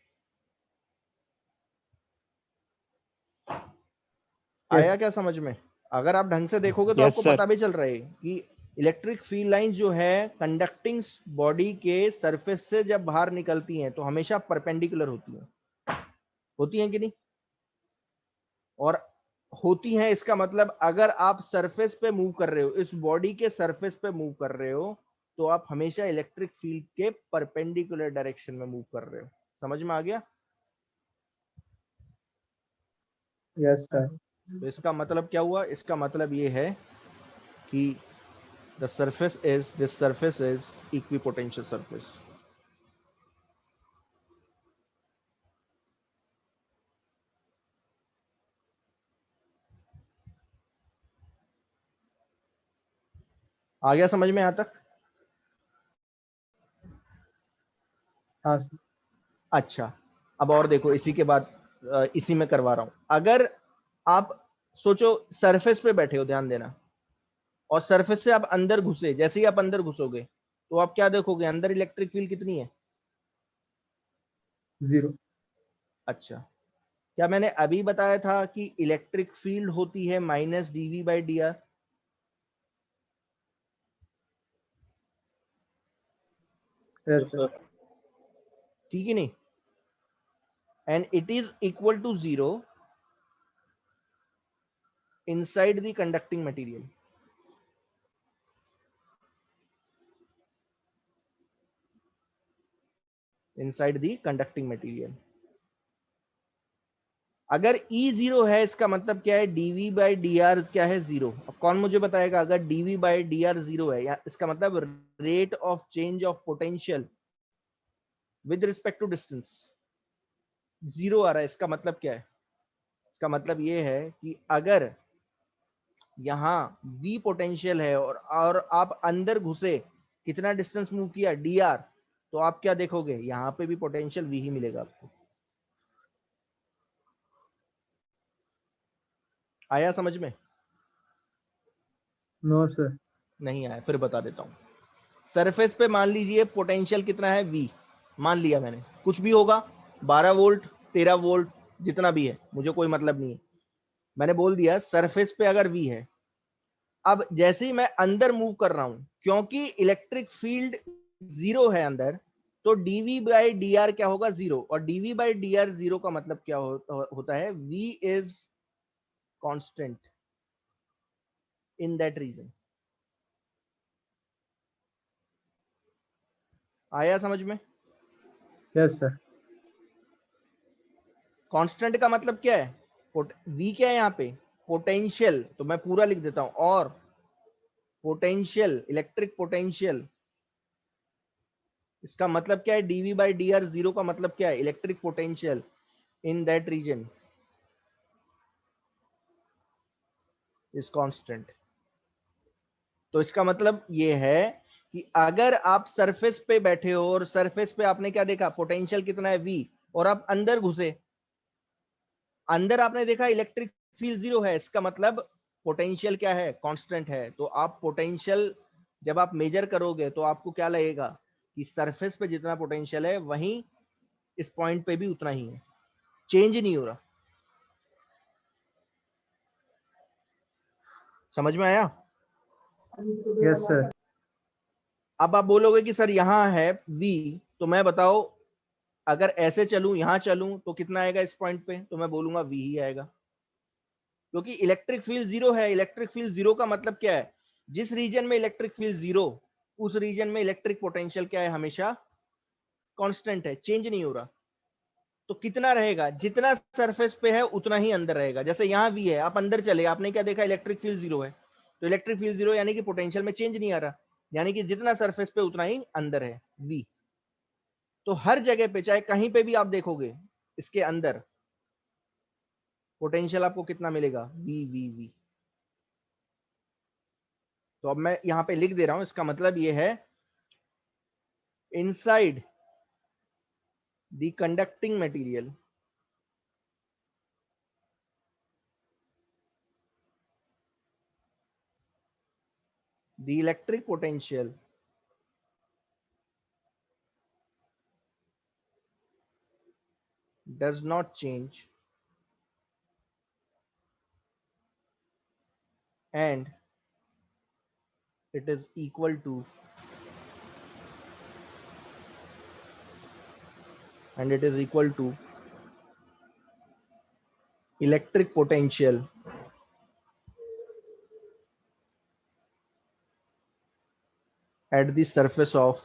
आया क्या समझ में। अगर आप ढंग से देखोगे तो Yes, आपको sir. पता भी चल रहा है कि इलेक्ट्रिक फील्ड लाइन जो है कंडक्टिंग बॉडी के सरफेस से जब बाहर निकलती हैं तो हमेशा परपेंडिकुलर होती हैं कि नहीं। और होती हैं, इसका मतलब अगर आप सरफेस पे मूव कर रहे हो, इस बॉडी के सरफेस पे मूव कर रहे हो, तो आप हमेशा इलेक्ट्रिक फील्ड के परपेंडिकुलर डायरेक्शन में मूव कर रहे हो। समझ में आ गया? Yes sir. तो इसका मतलब क्या हुआ? इसका मतलब ये है कि this surface is equipotential surface. आ गया समझ में यहां तक? हाँ सर। अच्छा, अब और देखो, इसी के बाद इसी में करवा रहा हूं। अगर आप सोचो सरफेस पे बैठे हो, ध्यान देना, और सरफेस से आप अंदर घुसे, जैसे ही आप अंदर घुसोगे तो आप क्या देखोगे? अंदर इलेक्ट्रिक फील्ड कितनी है? 0। अच्छा, क्या मैंने अभी बताया था कि इलेक्ट्रिक फील्ड होती है minus DV by D R? Yes sir. ठीक है नहीं? And it is equal to 0 inside the conducting material. Inside the conducting material. अगर E 0 है, इसका मतलब क्या है? dV बाई डी आर क्या है? 0। अब कौन मुझे बताएगा? अगर dV बाई डी आर 0 है, या इसका मतलब rate of change of potential with respect to distance 0 आ रहा है। इसका मतलब क्या है? इसका मतलब ये है कि अगर यहां V पोटेंशियल है और आप अंदर घुसे, कितना डिस्टेंस मूव किया? dr, तो आप क्या देखोगे? यहां पे भी पोटेंशियल V ही मिलेगा आपको। आया समझ में? No sir. नहीं आया, फिर बता देता हूं। सरफेस पे मान लीजिए पोटेंशियल कितना है? V मान लिया मैंने, कुछ भी होगा, 12 वोल्ट, 13 वोल्ट, जितना भी है, मुझे कोई मतलब नहीं है। मैंने बोल दिया सरफेस पे अगर V है। अब जैसे ही मैं अंदर मूव कर रहा हूं, क्योंकि इलेक्ट्रिक फील्ड 0 है अंदर, तो dV बाई डी आर क्या होगा? 0। और dV बाई डी आर 0 का मतलब क्या होता है? V is constant in that region. आया समझ में? Yes sir. कांस्टेंट का मतलब क्या है? V क्या है यहाँ पे? पोटेंशियल। तो मैं पूरा लिख देता हूं, और पोटेंशियल, इलेक्ट्रिक पोटेंशियल, इसका मतलब क्या है? dV बाई डी आर 0 का मतलब क्या है? Electric potential in that region is constant. तो इसका मतलब ये है कि अगर आप सरफेस पे बैठे हो और सरफेस पे आपने क्या देखा? पोटेंशियल कितना है? V, और आप अंदर घुसे, अंदर आपने देखा इलेक्ट्रिक फील्ड 0 है, इसका मतलब पोटेंशियल क्या है? कांस्टेंट है। तो आप पोटेंशियल जब आप मेजर करोगे तो आपको क्या लगेगा कि सरफेस पे जितना पोटेंशियल है वहीं इस पॉइंट पे भी उतना ही है, चेंज नहीं हो रहा। समझ में आया? Yes sir. अब आप बोलोगे कि सर यहां है V, तो मैं बताओ अगर ऐसे चलूं, यहां चलूं, तो कितना आएगा इस पॉइंट पे? तो मैं बोलूंगा V ही आएगा, क्योंकि इलेक्ट्रिक फील्ड 0 है। इलेक्ट्रिक फील्ड 0 का मतलब क्या है? जिस रीजन में इलेक्ट्रिक फील्ड 0, उस रीजन में इलेक्ट्रिक पोटेंशियल क्या है? हमेशा कांस्टेंट है, चेंज नहीं हो रहा। तो कितना रहेगा? जितना सरफेस पे है उतना ही अंदर रहेगा। जैसे यहाँ V है, आप अंदर चले, आपने क्या देखा? इलेक्ट्रिक फील्ड 0 है, तो इलेक्ट्रिक फील्ड 0 यानी कि पोटेंशियल में चेंज नहीं आ रहा, यानी कि जितना सरफेस पे उतना ही अंदर है V। तो हर जगह पे, चाहे कहीं पे भी आप देखोगे इसके अंदर, पोटेंशियल आपको कितना मिलेगा? V V V। तो अब मैं यहां पे लिख दे रहा हूं, इसका मतलब ये है inside the conducting material the electric potential does not change and it is equal to electric potential at the surface of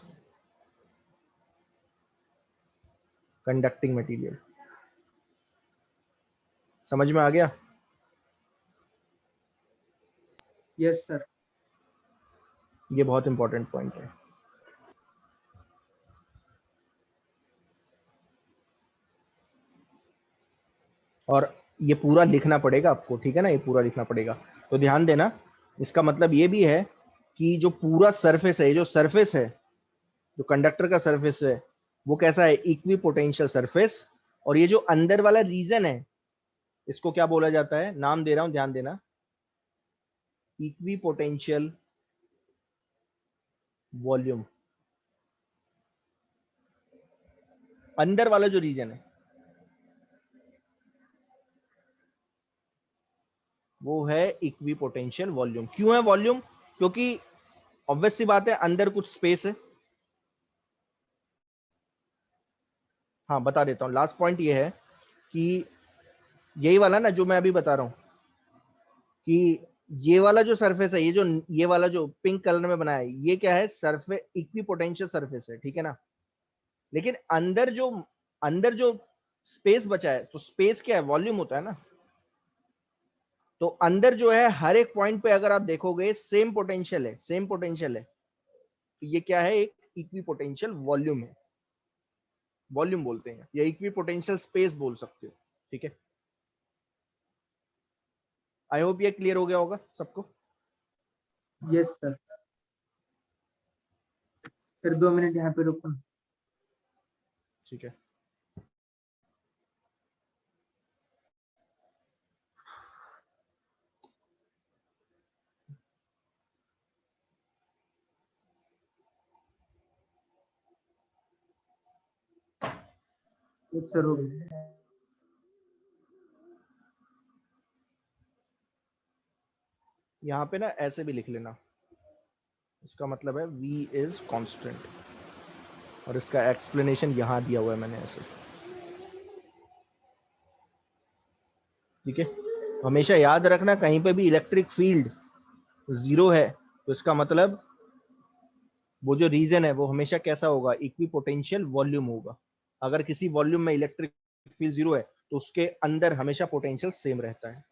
conducting material। समझ में आ गया? Yes sir. ये बहुत इंपॉर्टेंट पॉइंट है। और ये पूरा लिखना पड़ेगा आपको, ठीक है ना? ये पूरा लिखना पड़ेगा। तो ध्यान देना, इसका मतलब ये भी है कि जो पूरा सरफेस है, जो सरफेस है, जो कंडक्टर का सरफेस है, वो कैसा है? Equi potential surface. और ये जो अंदर वाला रीजन है, इसको क्या बोला जाता है? नाम दे रहा हूं, ध्यान देना, इक्वी पोटेंशियल वॉल्यूम। अंदर वाला जो रीजन है वो है इक्वी पोटेंशियल वॉल्यूम। क्यों है वॉल्यूम? क्योंकि ऑब्वियस सी बात है, अंदर कुछ स्पेस है। हाँ, बता देता हूं। लास्ट पॉइंट ये है कि यही वाला ना जो मैं अभी बता रहा हूं कि ये वाला जो सरफेस है, ये वाला जो पिंक कलर में बनाया है, ये क्या है? सरफेस, इक्वी पोटेंशियल सरफेस है, ठीक है ना? लेकिन अंदर जो स्पेस बचा है, तो स्पेस क्या है? वॉल्यूम होता है ना। तो अंदर जो है, हर एक पॉइंट पे अगर आप देखोगे सेम पोटेंशियल है, सेम पोटेंशियल है। तो ये क्या है? एक इक्वी पोटेंशियल वॉल्यूम है, वॉल्यूम बोलते हैं, या इक्वी पोटेंशियल स्पेस बोल सकते हो, ठीक है? आई होप ये क्लियर हो गया होगा सबको। Yes sir. फिर 2 मिनट यहाँ पे रुको। ठीक है। यस सर, हो गया। यहाँ पे ना ऐसे भी लिख लेना, इसका मतलब है v इज कांस्टेंट, और इसका एक्सप्लेनेशन यहाँ दिया हुआ है मैंने ऐसे, ठीक है? हमेशा याद रखना, कहीं पे भी इलेक्ट्रिक फील्ड 0 है तो इसका मतलब वो जो रीजन है वो हमेशा कैसा होगा? इक्वी पोटेंशियल वॉल्यूम होगा। अगर किसी वॉल्यूम में इलेक्ट्रिक फील्ड 0 है तो उसके अंदर हमेशा पोटेंशियल सेम रहता है,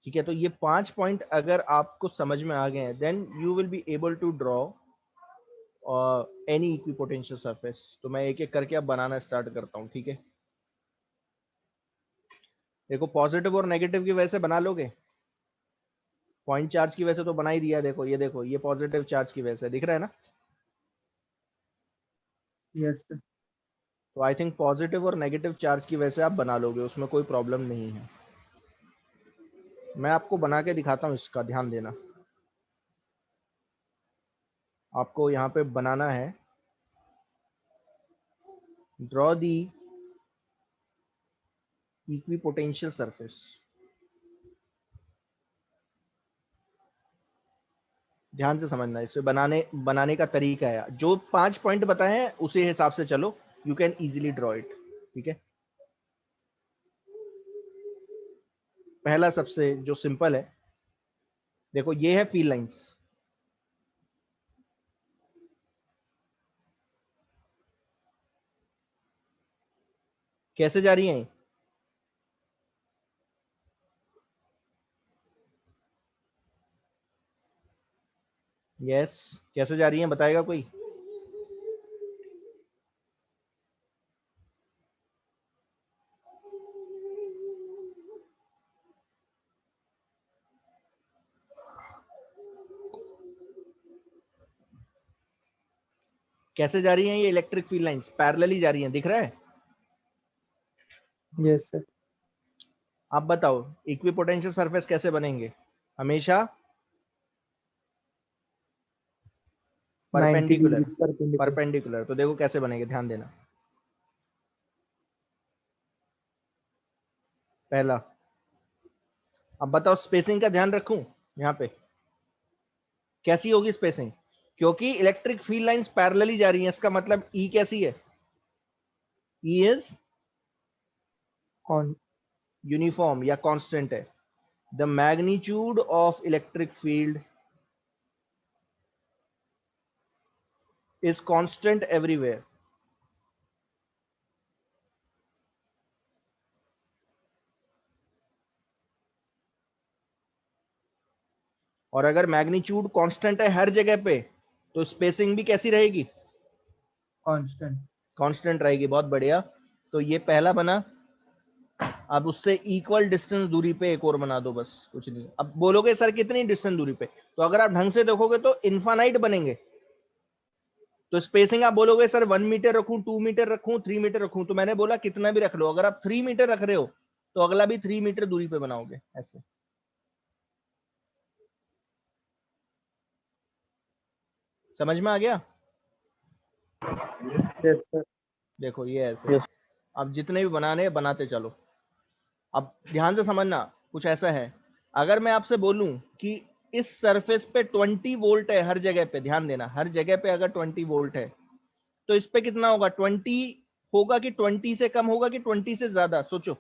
ठीक है? तो ये 5 पॉइंट अगर आपको समझ में आ गए हैं, then you will be able to draw any equipotential surface. तो मैं एक एक करके अब बनाना स्टार्ट करता हूँ, ठीक है? देखो, पॉजिटिव और नेगेटिव की वजह से बना लोगे, पॉइंट चार्ज की वजह से तो बना ही दिया। देखो ये पॉजिटिव चार्ज की वजह से दिख रहा है ना? Yes sir. तो आई थिंक पॉजिटिव और नेगेटिव चार्ज की वजह से आप बना लोगे, उसमें कोई प्रॉब्लम नहीं है। मैं आपको बना के दिखाता हूँ, इसका ध्यान देना। आपको यहाँ पे बनाना है, draw the equi potential surface. ध्यान से समझना, इसे बनाने का तरीका है। जो 5 पॉइंट बताए हैं उसी हिसाब से चलो, you can easily draw it, ठीक है? पहला सबसे जो सिंपल है, देखो ये है फील्ड लाइंस। कैसे जा रही हैं? यस, कैसे जा रही हैं? बताएगा कोई? कैसे जा रही हैं ये इलेक्ट्रिक फील्ड लाइंस? पैरेलली जा रही हैं, दिख रहा है? Yes sir. आप बताओ, इक्वी पोटेंशियल सरफेस कैसे बनेंगे? हमेशा 90 परपेंडिकुलर। Degree perpendicular. परपेंडिकुलर। तो देखो कैसे बनेंगे, ध्यान देना। पहला, अब बताओ स्पेसिंग का ध्यान रखूं यहाँ पे? कैसी होगी स्पेसिंग? क्योंकि इलेक्ट्रिक फील्ड लाइंस पैरेलली जा रही हैं, इसका मतलब ई कैसी है? ई इज कौन? यूनिफॉर्म या कांस्टेंट है। The magnitude of electric field is constant everywhere. और अगर मैग्नीट्यूड कांस्टेंट है हर जगह पे तो स्पेसिंग भी कैसी रहेगी? कांस्टेंट। कांस्टेंट रहेगी। बहुत बढ़िया। तो ये पहला बना। अब उससे इक्वल डिस्टेंस दूरी पे एक और बना दो, बस कुछ नहीं। अब बोलोगे सर कितनी डिस्टेंस दूरी पे, तो अगर आप ढंग से देखोगे तो इनफाइनाइट बनेंगे। तो स्पेसिंग आप बोलोगे सर 1 मीटर रखूं, 2 मीटर रखूं, 3 मीटर रखूं, तो मैंने बोला कितना भी रख लो। अगर आप 3 मीटर रख रहे हो तो अगला भी 3 मीटर दूरी पे बनाओगे ऐसे। समझ में आ गया? Yes sir. देखो ये ऐसे। अब जितने भी बनाने हैं बनाते चलो। अब ध्यान से समझना, कुछ ऐसा है, अगर मैं आपसे बोलूं कि इस सरफेस पे 20 वोल्ट है हर जगह पे, ध्यान देना, हर जगह पे अगर 20 वोल्ट है तो इस पे कितना होगा? 20 होगा कि 20 से कम होगा कि 20 से ज्यादा? सोचो।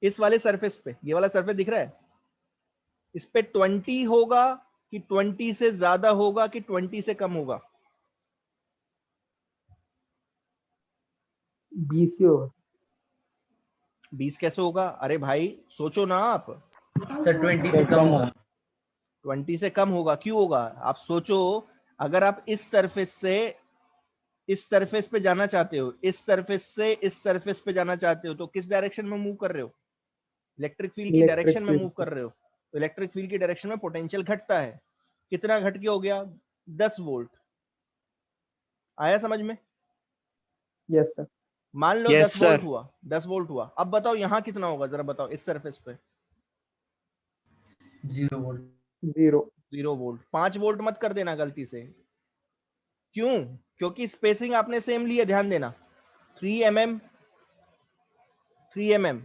इस वाले सरफेस पे, ये वाला सरफेस दिख रहा है, इस पे 20 होगा कि 20 से ज्यादा होगा कि 20 से कम होगा? 20 ही होगा। 20 कैसे होगा? अरे भाई सोचो ना आप। सर 20 से कम होगा। 20 से कम होगा। क्यों होगा? आप सोचो, अगर आप इस सरफेस से इस सरफेस पे जाना चाहते हो, इस सरफेस से इस सरफेस पे जाना चाहते हो, तो किस डायरेक्शन में मूव कर रहे हो? इलेक्ट्रिक फील्ड की इलेक्ट्रिक डायरेक्शन में मूव फील्ड। कर रहे हो। तो इलेक्ट्रिक फील्ड की डायरेक्शन में पोटेंशियल घटता है। कितना घट के हो गया? 10 वोल्ट। आया समझ में? Yes sir. मान लो Yes, 10 sir. वोल्ट हुआ, 10 वोल्ट हुआ। अब बताओ यहां कितना होगा, जरा बताओ इस सरफेस पे। 0 वोल्ट। 0। 0 वोल्ट। 5 वोल्ट मत कर देना गलती से। क्यों? क्योंकि स्पेसिंग आपने सेम ली है, ध्यान देना, 3 mm 3 mm।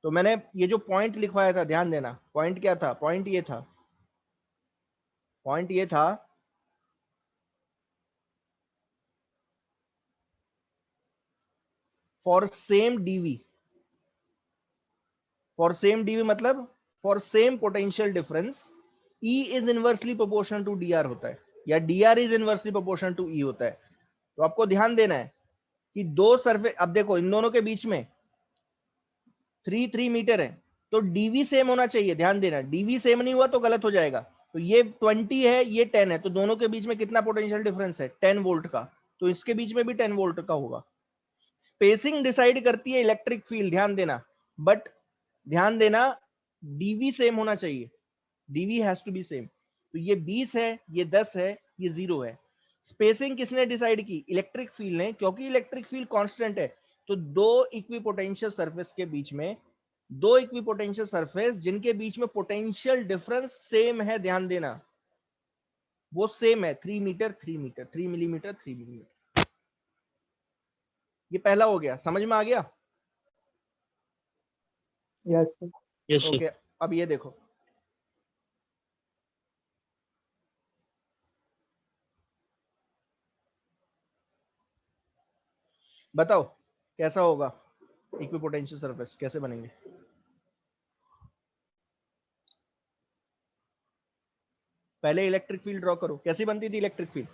तो मैंने ये जो पॉइंट लिखवाया था, ध्यान देना, पॉइंट क्या था? पॉइंट ये था, पॉइंट ये था for same DV. For same DV मतलब for same potential difference E is inversely proportional to D R होता है, या D R is inversely proportional to E होता है। तो आपको ध्यान देना है कि दो सरफेस, अब देखो इन दोनों के बीच में 3 मीटर है, तो डीवी सेम होना चाहिए। ध्यान देना, डीवी सेम नहीं हुआ तो गलत हो जाएगा। तो ये 20 है, ये 10 है, तो दोनों के बीच में कितना पोटेंशियल डिफरेंस है? 10 वोल्ट का। तो इसके बीच में भी 10 वोल्ट का होगा। स्पेसिंग डिसाइड करती है इलेक्ट्रिक फील्ड, ध्यान देना, बट ध्यान देना डीवी सेम होना चाहिए। DV has to be same. तो ये 20 है, ये 10 है, ये 0 है। स्पेसिंग किसने डिसाइड की? इलेक्ट्रिक फील्ड ने, क्योंकि इलेक्ट्रिक फील्ड कांस्टेंट है। तो दो इक्विपोटेंशियल सरफेस के बीच में, दो इक्विपोटेंशियल सरफेस जिनके बीच में पोटेंशियल डिफरेंस सेम है, ध्यान देना, वो सेम है 3 मीटर 3 मीटर 3 मिलीमीटर 3 मिलीमीटर। ये पहला हो गया, समझ में आ गया? Yes sir. Yes, sir. Okay. अब ये देखो, बताओ कैसा होगा इक्विपोटेंशियल सरफेस, कैसे बनेंगे? पहले इलेक्ट्रिक फील्ड ड्रॉ करो। कैसी बनती थी electric field?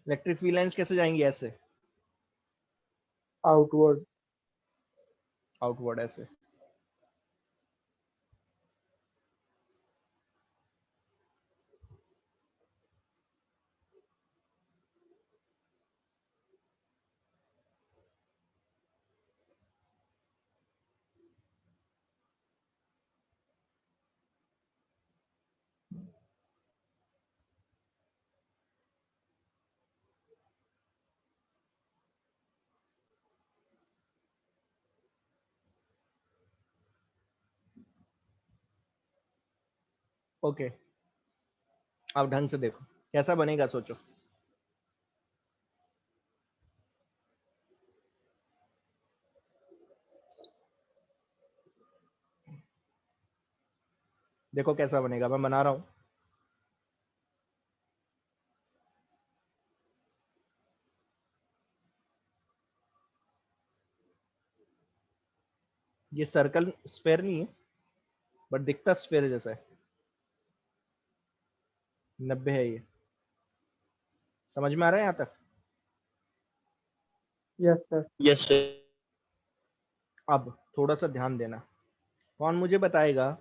Electric field lines कैसे जाएंगी? ऐसे आउटवर्ड। आउटवर्ड, ऐसे। ओके, अब ढंग से देखो कैसा बनेगा, सोचो। देखो कैसा बनेगा, मैं बना रहा हूं। ये सर्कल स्फेयर नहीं है, बट दिखता स्फेयर जैसा है। 90 है ये। समझ में आ रहा है यहाँ तक? Yes sir. Yes, sir. अब थोड़ा सा ध्यान देना। कौन मुझे बताएगा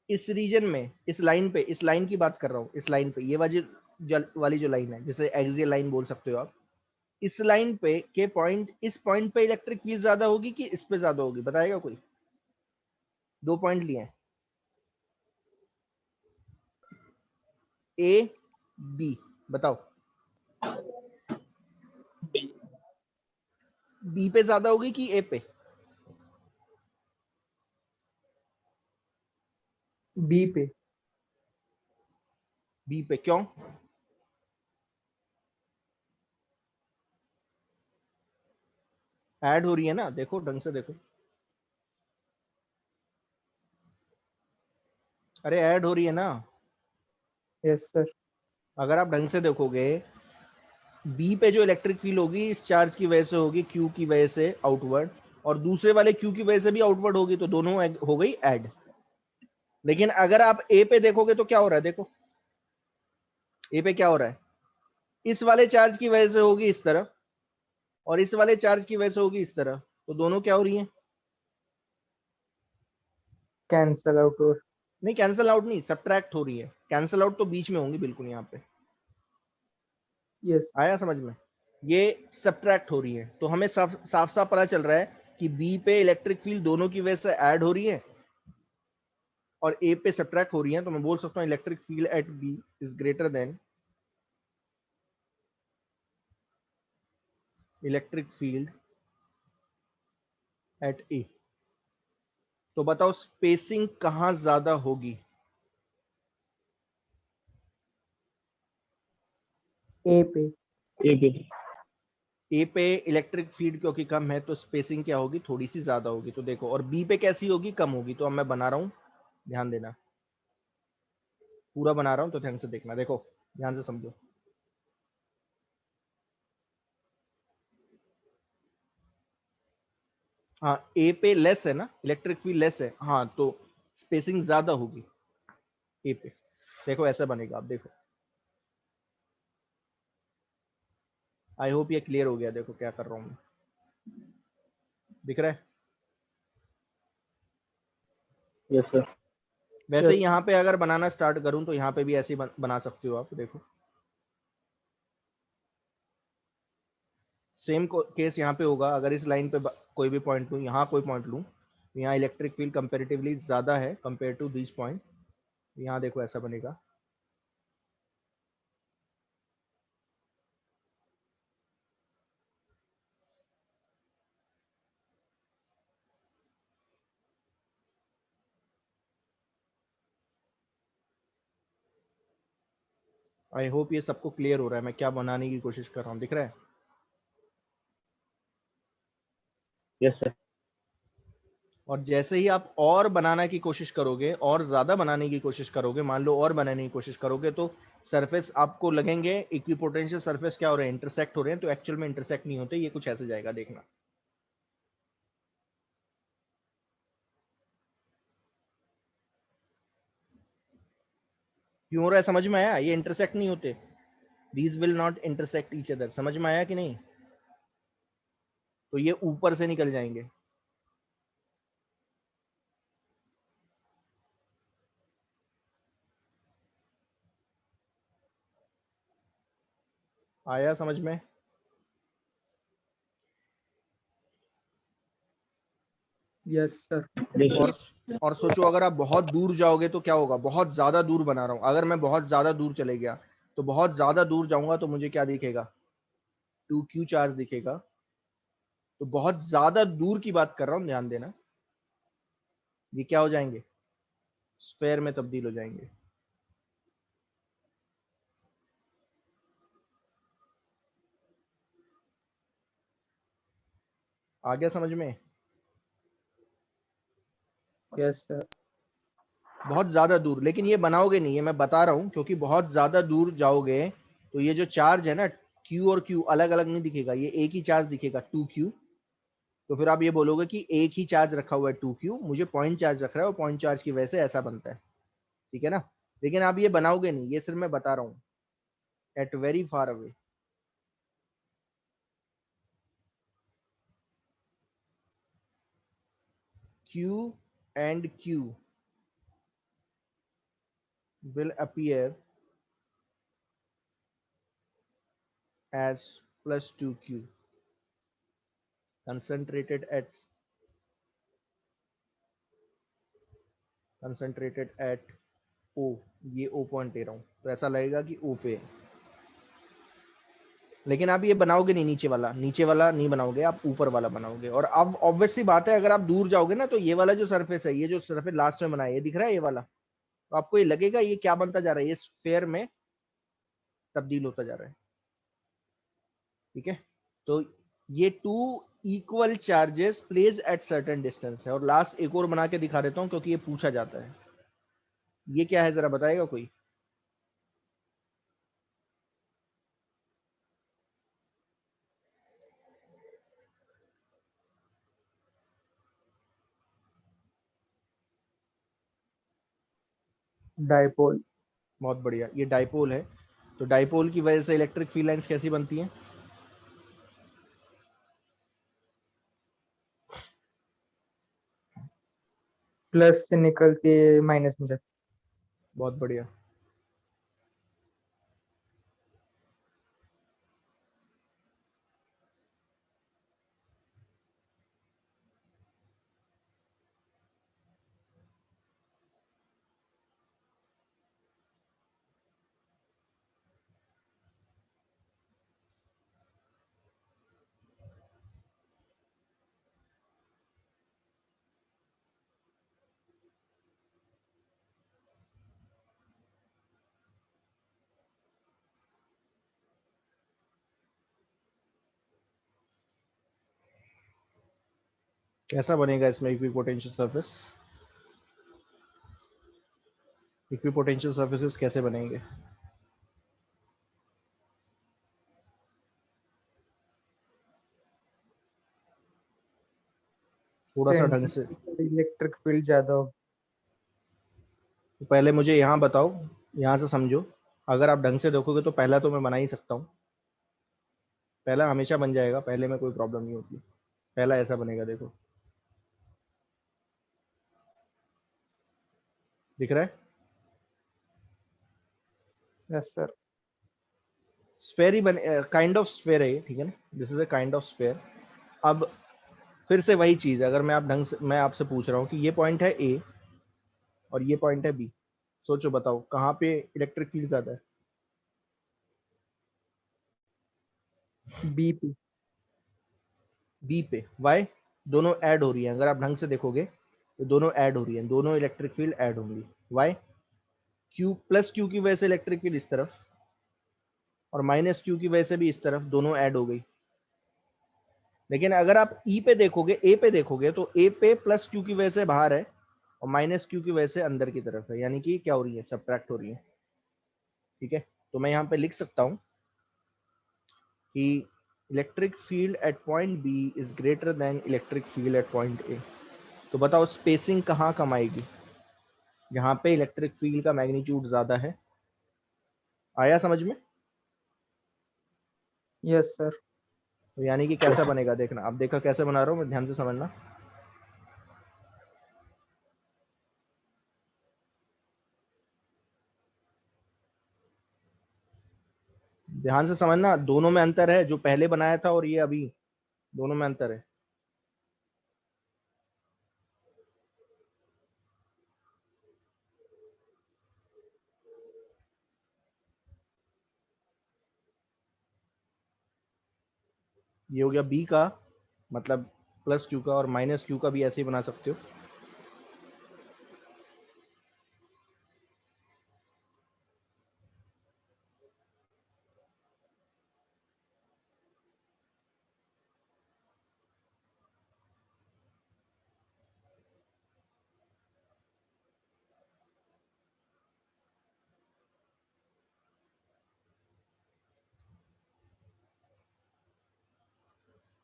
इस रीजन में, इस लाइन पे, इस लाइन की बात कर रहा हूँ, इस लाइन पे, ये वाली जो लाइन है, जिसे एक्सियल लाइन बोल सकते हो आप, इस लाइन पे के पॉइंट, इस पॉइंट पे इलेक्ट्रिक फील्ड ज्यादा होगी कि इस पे ज्यादा होगी, बताएगा कोई? 2 पॉइंट लिए हैं, ए बी, बताओ। बी पे ज्यादा होगी कि ए पे? बी पे। बी पे, क्यों? ऐड हो रही है ना, देखो ढंग से देखो। अरे ऐड हो रही है ना। Yes sir. अगर आप ढंग से देखोगे, बी पे जो इलेक्ट्रिक फील्ड होगी इस चार्ज की वजह से होगी, क्यू की वजह से आउटवर्ड, और दूसरे वाले क्यू की वजह से भी आउटवर्ड होगी, तो दोनों हो गई ऐड। लेकिन अगर आप ए पे देखोगे तो क्या हो रहा है, देखो ए पे क्या हो रहा है, इस वाले चार्ज की वजह से होगी इस तरफ, और इस वाले चार्ज की वजह से होगी इस तरफ, तो दोनों क्या हो रही हैं? कैंसल आउट और नहीं, कैंसल आउट नहीं, सब्ट्रैक्ट हो रही है। कैंसल आउट तो बीच में होंगी बिल्कुल यहाँ पे। यस। आया समझ में? ये सब्ट्रैक्ट हो रही है, तो हमें साफ साफ साफ पता चल रहा है कि बी पे इलेक्ट्रिक फील्ड दोनों की वजह से ऐड हो रही है और ए पे सब्ट्रैक्ट हो रही है, तो मैं बोल सकता हूँ electric field at B is greater than electric field at A. तो बताओ स्पेसिंग कहां ज्यादा होगी? ए पे। ए पे इलेक्ट्रिक फील्ड क्योंकि कम है, तो स्पेसिंग क्या होगी, थोड़ी सी ज्यादा होगी। तो देखो, और बी पे कैसी होगी, कम होगी। तो अब मैं बना रहा हूं, ध्यान देना, पूरा बना रहा हूं, तो ध्यान से देखना, देखो ध्यान से समझो। हाँ, ए पे लेस है ना, इलेक्ट्रिक फील्ड लेस है, हाँ, तो स्पेसिंग ज्यादा होगी ए पे। देखो ऐसा बनेगा, आप देखो। आई होप ये क्लियर हो गया। देखो क्या कर रहा हूं मैं, दिख रहा है? Yes, sir. वैसे ही यस। यहाँ पे अगर बनाना स्टार्ट करूं तो यहाँ पे भी ऐसे ही बना सकते हो आप, देखो सेम केस यहाँ पे होगा। अगर इस लाइन पे कोई भी पॉइंट लूँ, यहाँ कोई पॉइंट लूँ, यहाँ इलेक्ट्रिक फील्ड कंपेरेटिवली ज्यादा है कंपेयर टू दिस पॉइंट। यहाँ देखो ऐसा बनेगा। आई होप ये सबको क्लियर हो रहा है मैं क्या बनाने की कोशिश कर रहा हूँ, दिख रहा है? Yes, sir. और जैसे ही आप और बनाने की कोशिश करोगे, और ज्यादा बनाने की कोशिश करोगे, मान लो और बनाने की कोशिश करोगे, तो सरफेस आपको लगेंगे इक्विपोटेंशियल सरफेस क्या हो रहे हैं, इंटरसेक्ट हो रहे हैं। तो एक्चुअल में इंटरसेक्ट नहीं होते, ये कुछ ऐसे जाएगा, देखना। क्यों हो रहा है, समझ में आया? ये इंटरसेक्ट नहीं होते, these will not intersect each other. समझ में आया कि नहीं? तो ये ऊपर से निकल जाएंगे। आया समझ में? Yes sir. Yes, और sir. और सोचो, अगर आप बहुत दूर जाओगे तो क्या होगा? बहुत ज्यादा दूर बना रहा हूं, अगर मैं बहुत ज्यादा दूर चले गया, तो बहुत ज्यादा दूर जाऊंगा तो मुझे क्या दिखेगा? 2q चार्ज दिखेगा। तो बहुत ज्यादा दूर की बात कर रहा हूं, ध्यान देना। ये क्या हो जाएंगे? स्फेयर में तब्दील हो जाएंगे। आ गया समझ में? Yes sir. बहुत ज्यादा दूर, लेकिन ये बनाओगे नहीं, ये मैं बता रहा हूँ, क्योंकि बहुत ज्यादा दूर जाओगे तो ये जो चार्ज है ना, क्यू और क्यू अलग अलग नहीं दिखेगा, ये एक ही चार्ज दिखेगा 2Q। तो फिर आप ये बोलोगे कि एक ही चार्ज रखा हुआ है 2Q, मुझे पॉइंट चार्ज रख रहा है और पॉइंट चार्ज की वजह से ऐसा बनता है। ठीक है ना? लेकिन आप ये बनाओगे नहीं, ये सिर्फ मैं बता रहा हूँ, at very far away. Q and Q will appear as plus 2Q concentrated at O। ये O पॉइंट ले रहा हूँ तो ऐसा लगेगा कि O पे है। लेकिन आप ये बनाओगे नहीं, नीचे वाला नहीं बनाओगे, आप ऊपर वाला बनाओगे। और अब ऑब्वियस सी बात है, अगर आप दूर जाओगे ना, तो ये वाला जो सरफेस है, ये जो सरफेस लास्ट में बनाया, ये दिख रहा है ये वाला, तो आपको ये लगेगा ये क्या बनता जा रहा है, ये स्फेयर में तब्दील होता जा रहा है। ठीक है? तो ये two equal charges place at certain distance है। और लास्ट एक और बना के दिखा देता हूँ, क्योंकि ये पूछा जाता है। ये क्या है, जरा बताएगा कोई? डाइपोल। बहुत बढ़िया, ये डाइपोल है। तो डाइपोल की वजह से इलेक्ट्रिक फील्ड लाइंस कैसी बनती हैं? प्लस से निकल के माइनस में जाती। बहुत बढ़िया। कैसा बनेगा इसमें इक्विपोटेंशियल सरफेस? इक्विपोटेंशियल सरफेसेस कैसे बनेंगे? थोड़ा सा ढंग से। इलेक्ट्रिक फील्ड ज्यादा हो। तो पहले मुझे यहाँ बताओ, यहाँ से समझो। अगर आप ढंग से देखोगे तो पहला तो मैं बना ही सकता हूँ, पहला हमेशा बन जाएगा, पहले में कोई प्रॉब्लम नहीं होती। पहला ऐसा बनेगा, देखो दिख रहा है? Yes sir. स्फेयर ही बने, काइंड ऑफ स्फेयर है ये। ठीक है ना? This is a kind of sphere. अब फिर से वही चीज, अगर मैं आप ढंग से, मैं आपसे पूछ रहा हूँ कि ये पॉइंट है ए और ये पॉइंट है बी, सोचो बताओ कहाँ पे इलेक्ट्रिक फील्ड ज्यादा है? बी पे। बी पे। वाई? दोनों ऐड हो रही है, अगर आप ढंग से देखोगे तो दोनों ऐड हो रही है, दोनों इलेक्ट्रिक फील्ड ऐड होंगी। वाई? क्यू प्लस क्यू की वजह से इलेक्ट्रिक फील्ड इस तरफ, और माइनस क्यू की वजह से भी इस तरफ, दोनों ऐड हो गई। लेकिन अगर आप ई पे देखोगे, ए पे देखोगे, तो ए पे प्लस क्यू की वजह से बाहर है और माइनस क्यू की वजह से अंदर की तरफ है, यानी कि क्या हो रही है, सब्ट्रैक्ट हो रही है। ठीक है? तो मैं यहाँ पे लिख सकता हूँ कि electric field at point B is greater than electric field at point A. तो बताओ स्पेसिंग कहाँ कम आएगी? जहाँ पे इलेक्ट्रिक फील्ड का मैग्नीट्यूड ज्यादा है। आया समझ में? Yes sir. तो यानी कि कैसा बनेगा, देखना, अब देखा कैसे बना रहा हूँ मैं, ध्यान से समझना। ध्यान से समझना, दोनों में अंतर है, जो पहले बनाया था और ये अभी, दोनों में अंतर है। ये हो गया बी का, मतलब प्लस क्यू का, और माइनस क्यू का भी ऐसे ही बना सकते हो।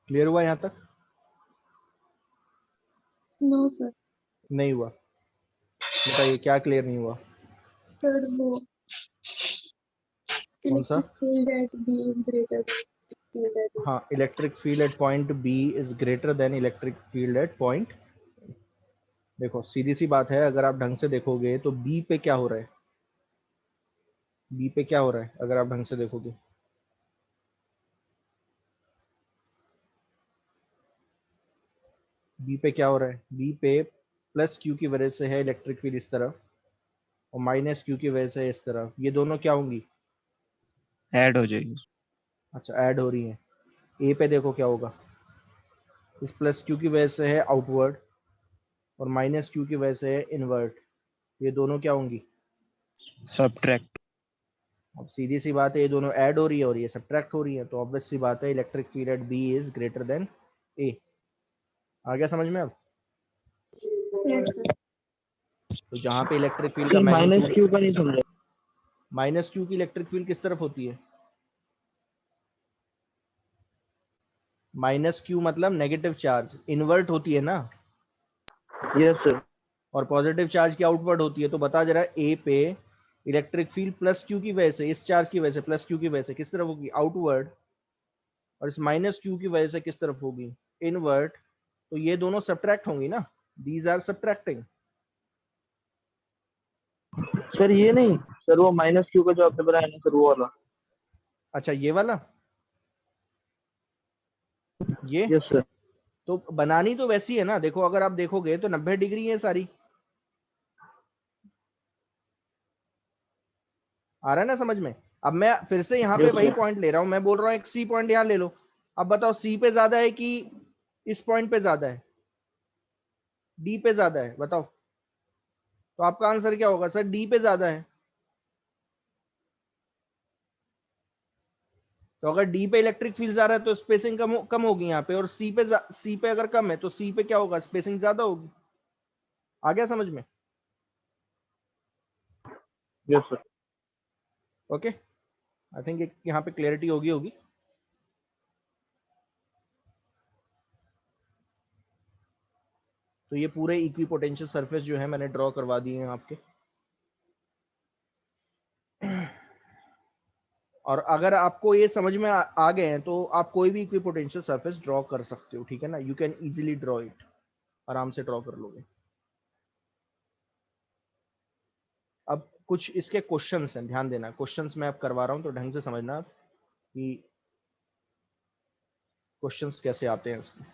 क्लियर हुआ यहाँ तक? No sir. नहीं हुआ? बताइए क्या क्लियर नहीं हुआ? सर वो कौन सा? Electric field at B is greater field at A. हाँ, electric field at point B is greater than electric field at point. देखो सीधी सी बात है, अगर आप ढंग से देखोगे तो बी पे क्या हो रहा है, बी पे क्या हो रहा है अगर आप ढंग से देखोगे, बी पे क्या हो रहा है, बी पे प्लस क्यू की वजह से है इलेक्ट्रिक फील्ड इस तरफ, और माइनस क्यू की वजह से है इस तरफ, ये दोनों क्या होंगी, ऐड हो जाएगी। अच्छा ऐड हो रही है। ए पे देखो क्या होगा, इस प्लस क्यू की वजह से है आउटवर्ड और माइनस क्यू की वजह से है इनवर्ट, ये दोनों क्या होंगी, सब्ट्रैक्ट। अब सीधी सी बात है, ये दोनों ऐड हो रही है और ये सब्ट्रैक्ट हो रही है, तो ऑब्वियस सी बात है electric field at B is greater than A. आ गया समझ में अब? Yes sir. तो जहां पे इलेक्ट्रिक फील्ड का माइनस मैग्नीट्यूड, क्यू का नहीं समझा। माइनस क्यू की इलेक्ट्रिक फील्ड किस तरफ होती है, माइनस क्यू मतलब नेगेटिव चार्ज, इनवर्ट होती है ना, यस सर। और पॉजिटिव चार्ज की आउटवर्ड होती है। तो बता जरा ए पे इलेक्ट्रिक फील्ड प्लस क्यू की वजह से, इस चार्ज की वजह से, प्लस क्यू की वजह से किस तरफ होगी, आउटवर्ड, और इस माइनस क्यू की वजह से किस तरफ होगी, इनवर्ट। तो ये दोनों सब्ट्रैक्ट होंगी ना, दीज आर सब्ट्रैक्टिंग। सर ये नहीं, सर वो माइनस क्यू का जो आपने बनाया ना सर, वो वाला। अच्छा ये वाला, ये यस सर। तो बनानी तो वैसी है ना, देखो अगर आप देखोगे तो 90 डिग्री है सारी, आ रहा है ना समझ में? अब मैं फिर से यहाँ पे यस वही सर। पॉइंट ले रहा हूँ, मैं बोल रहा हूँ एक सी पॉइंट यहाँ ले लो। अब बताओ सी पे ज्यादा है कि इस पॉइंट पे ज्यादा है, डी पे ज्यादा है, बताओ। तो आपका आंसर क्या होगा सर, डी पे ज्यादा है। तो अगर डी पे इलेक्ट्रिक फील्ड ज्यादा है तो स्पेसिंग कम होगी यहाँ पे, और सी पे अगर कम है तो सी पे क्या होगा, स्पेसिंग ज्यादा होगी। आ गया समझ में? Yes sir. Okay, I think यहाँ पे क्लैरिटी होगी। तो ये पूरे इक्विपोटेंशियल सरफेस जो है मैंने ड्रॉ करवा दिए हैं आपके। और अगर आपको ये समझ में आ गए हैं तो आप कोई भी इक्विपोटेंशियल सरफेस ड्रॉ कर सकते हो, ठीक है ना, you can easily draw it, आराम से ड्रॉ कर लोगे। अब कुछ इसके क्वेश्चंस हैं, ध्यान देना, क्वेश्चंस मैं अब करवा रहा हूं तो ढंग से समझना कि क्वेश्चंस कैसे आते हैं इसमें।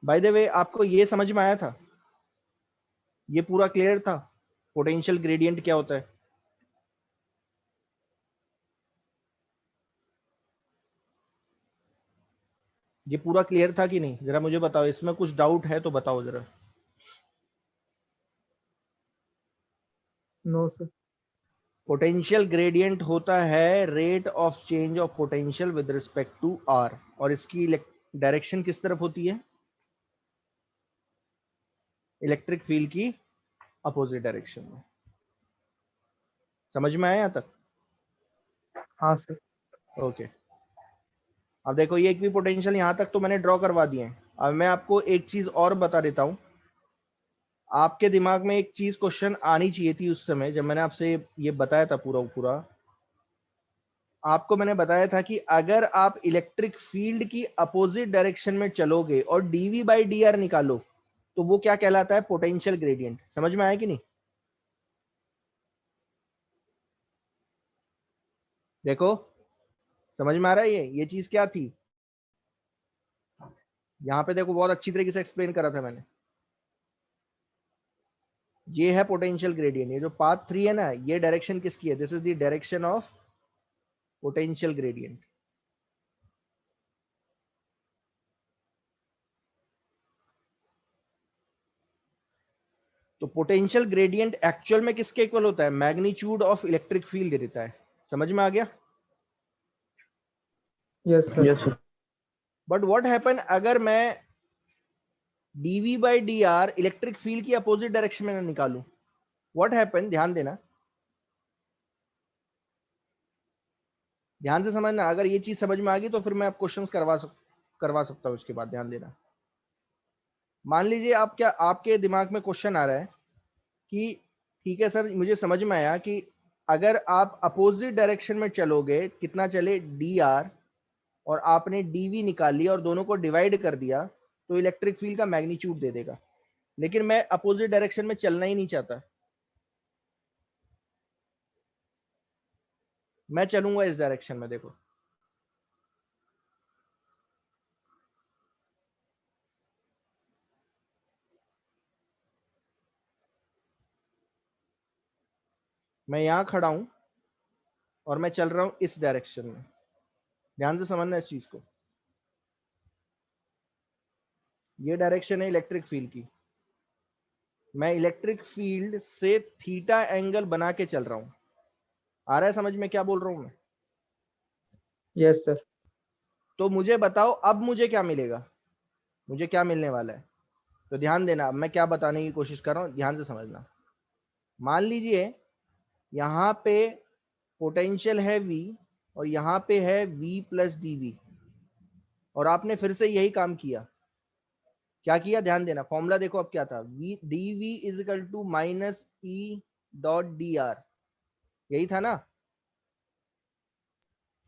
बाय द वे आपको ये समझ में आया था, ये पूरा क्लियर था, पोटेंशियल ग्रेडियंट क्या होता है? ये पूरा क्लियर था कि नहीं, जरा मुझे बताओ, इसमें कुछ डाउट है तो बताओ जरा। No sir. पोटेंशियल ग्रेडियंट होता है rate of change of potential with respect to R, और इसकी डायरेक्शन किस तरफ होती है, इलेक्ट्रिक फील्ड की अपोजिट डायरेक्शन में। समझ में आया यहाँ तक? हाँ सर। ओके, अब देखो ये इक्विपोटेंशियल यहाँ तक तो मैंने ड्रॉ करवा दिए हैं। अब मैं आपको एक चीज और बता देता हूँ, आपके दिमाग में एक चीज क्वेश्चन आनी चाहिए थी उस समय जब मैंने आपसे ये बताया था पूरा आपको मैंने बताया था कि अगर आप इलेक्ट्रिक फील्ड की अपोजिट डायरेक्शन में चलोगे और डीवी बाई डी आर निकालो तो वो क्या कहलाता है, पोटेंशियल ग्रेडियंट। समझ में आया कि नहीं? देखो समझ में आ रहा है, ये चीज क्या थी, यहां पे देखो बहुत अच्छी तरीके से एक्सप्लेन करा था मैंने। ये है पोटेंशियल ग्रेडियंट, ये जो पाथ 3 है ना, ये डायरेक्शन किसकी है, this is the direction of potential gradient. तो पोटेंशियल ग्रेडियंट एक्चुअल में किसके इक्वल होता है, मैग्नीट्यूड ऑफ इलेक्ट्रिक फील्ड देता है। समझ में आ गया? Yes sir. Yes sir. But what happen अगर मैं DV by D R electric field की अपोजिट डायरेक्शन में निकालूं, व्हाट हैपन, ध्यान देना, ध्यान से समझना, अगर ये चीज समझ में आ गई तो फिर मैं आप क्वेश्चंस करवा सकता हूँ। उसके बाद ध्यान देना, मान लीजिए आप क्या आपके दिमाग में क्वेश्चन आ रहा है कि ठीक है सर, मुझे समझ में आया कि अगर आप अपोजिट डायरेक्शन में चलोगे, कितना चले डी आर, और आपने डीवी निकाल लिया और दोनों को डिवाइड कर दिया, तो इलेक्ट्रिक फील्ड का मैग्नीट्यूड दे देगा। लेकिन मैं अपोजिट डायरेक्शन में चलना ही नहीं चाहता, मैं चलूंगा इस डायरेक्शन में। देखो मैं यहां खड़ा हूं और मैं चल रहा हूं इस डायरेक्शन में। ध्यान से समझना इस चीज को, ये डायरेक्शन है इलेक्ट्रिक फील्ड की। मैं इलेक्ट्रिक फील्ड से थीटा एंगल बना के चल रहा हूं। आ रहा है समझ में क्या बोल रहा हूं मैं? Yes sir. तो मुझे बताओ अब मुझे क्या मिलेगा, मुझे क्या मिलने वाला है? तो ध्यान देना, अब मैं क्या बताने की कोशिश कर रहा हूं, ध्यान से समझना। मान लीजिए यहां पे पोटेंशियल है V और यहां पे है V प्लस dV, और आपने फिर से यही काम किया। क्या किया? ध्यान देना, फॉर्मूला देखो अब क्या था, dV is equal to minus E dot dr, यही था ना?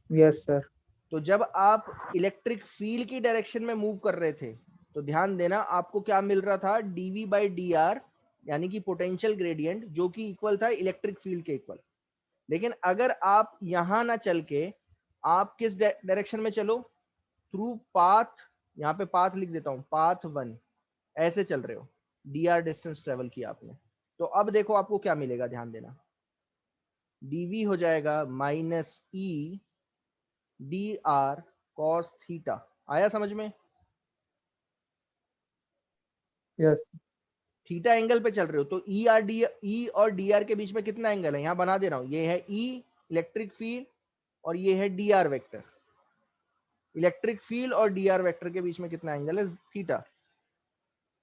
Yes sir. तो जब आप इलेक्ट्रिक फील्ड की डायरेक्शन में मूव कर रहे थे, तो ध्यान देना आपको क्या मिल रहा था, dV बाई dr, यानी कि पोटेंशियल ग्रेडियंट, जो कि इक्वल था इलेक्ट्रिक फील्ड के इक्वल। लेकिन अगर आप यहां ना चल के आप किस डायरेक्शन में चलो, थ्रू पाथ, यहां पे पाथ लिख देता हूं, पाथ 1, ऐसे चल रहे हो, dr डिस्टेंस ट्रेवल किया आपने, तो अब देखो आपको क्या मिलेगा। ध्यान देना, dV हो जाएगा minus E dr cos theta. आया समझ में? यस। थीटा एंगल पे चल रहे हो, तो E और dr के बीच में कितना एंगल है, यहां बना दे रहा हूं, ये है E इलेक्ट्रिक फील्ड और ये है dr वेक्टर। इलेक्ट्रिक फील्ड और dr वेक्टर के बीच में कितना एंगल है, थीटा।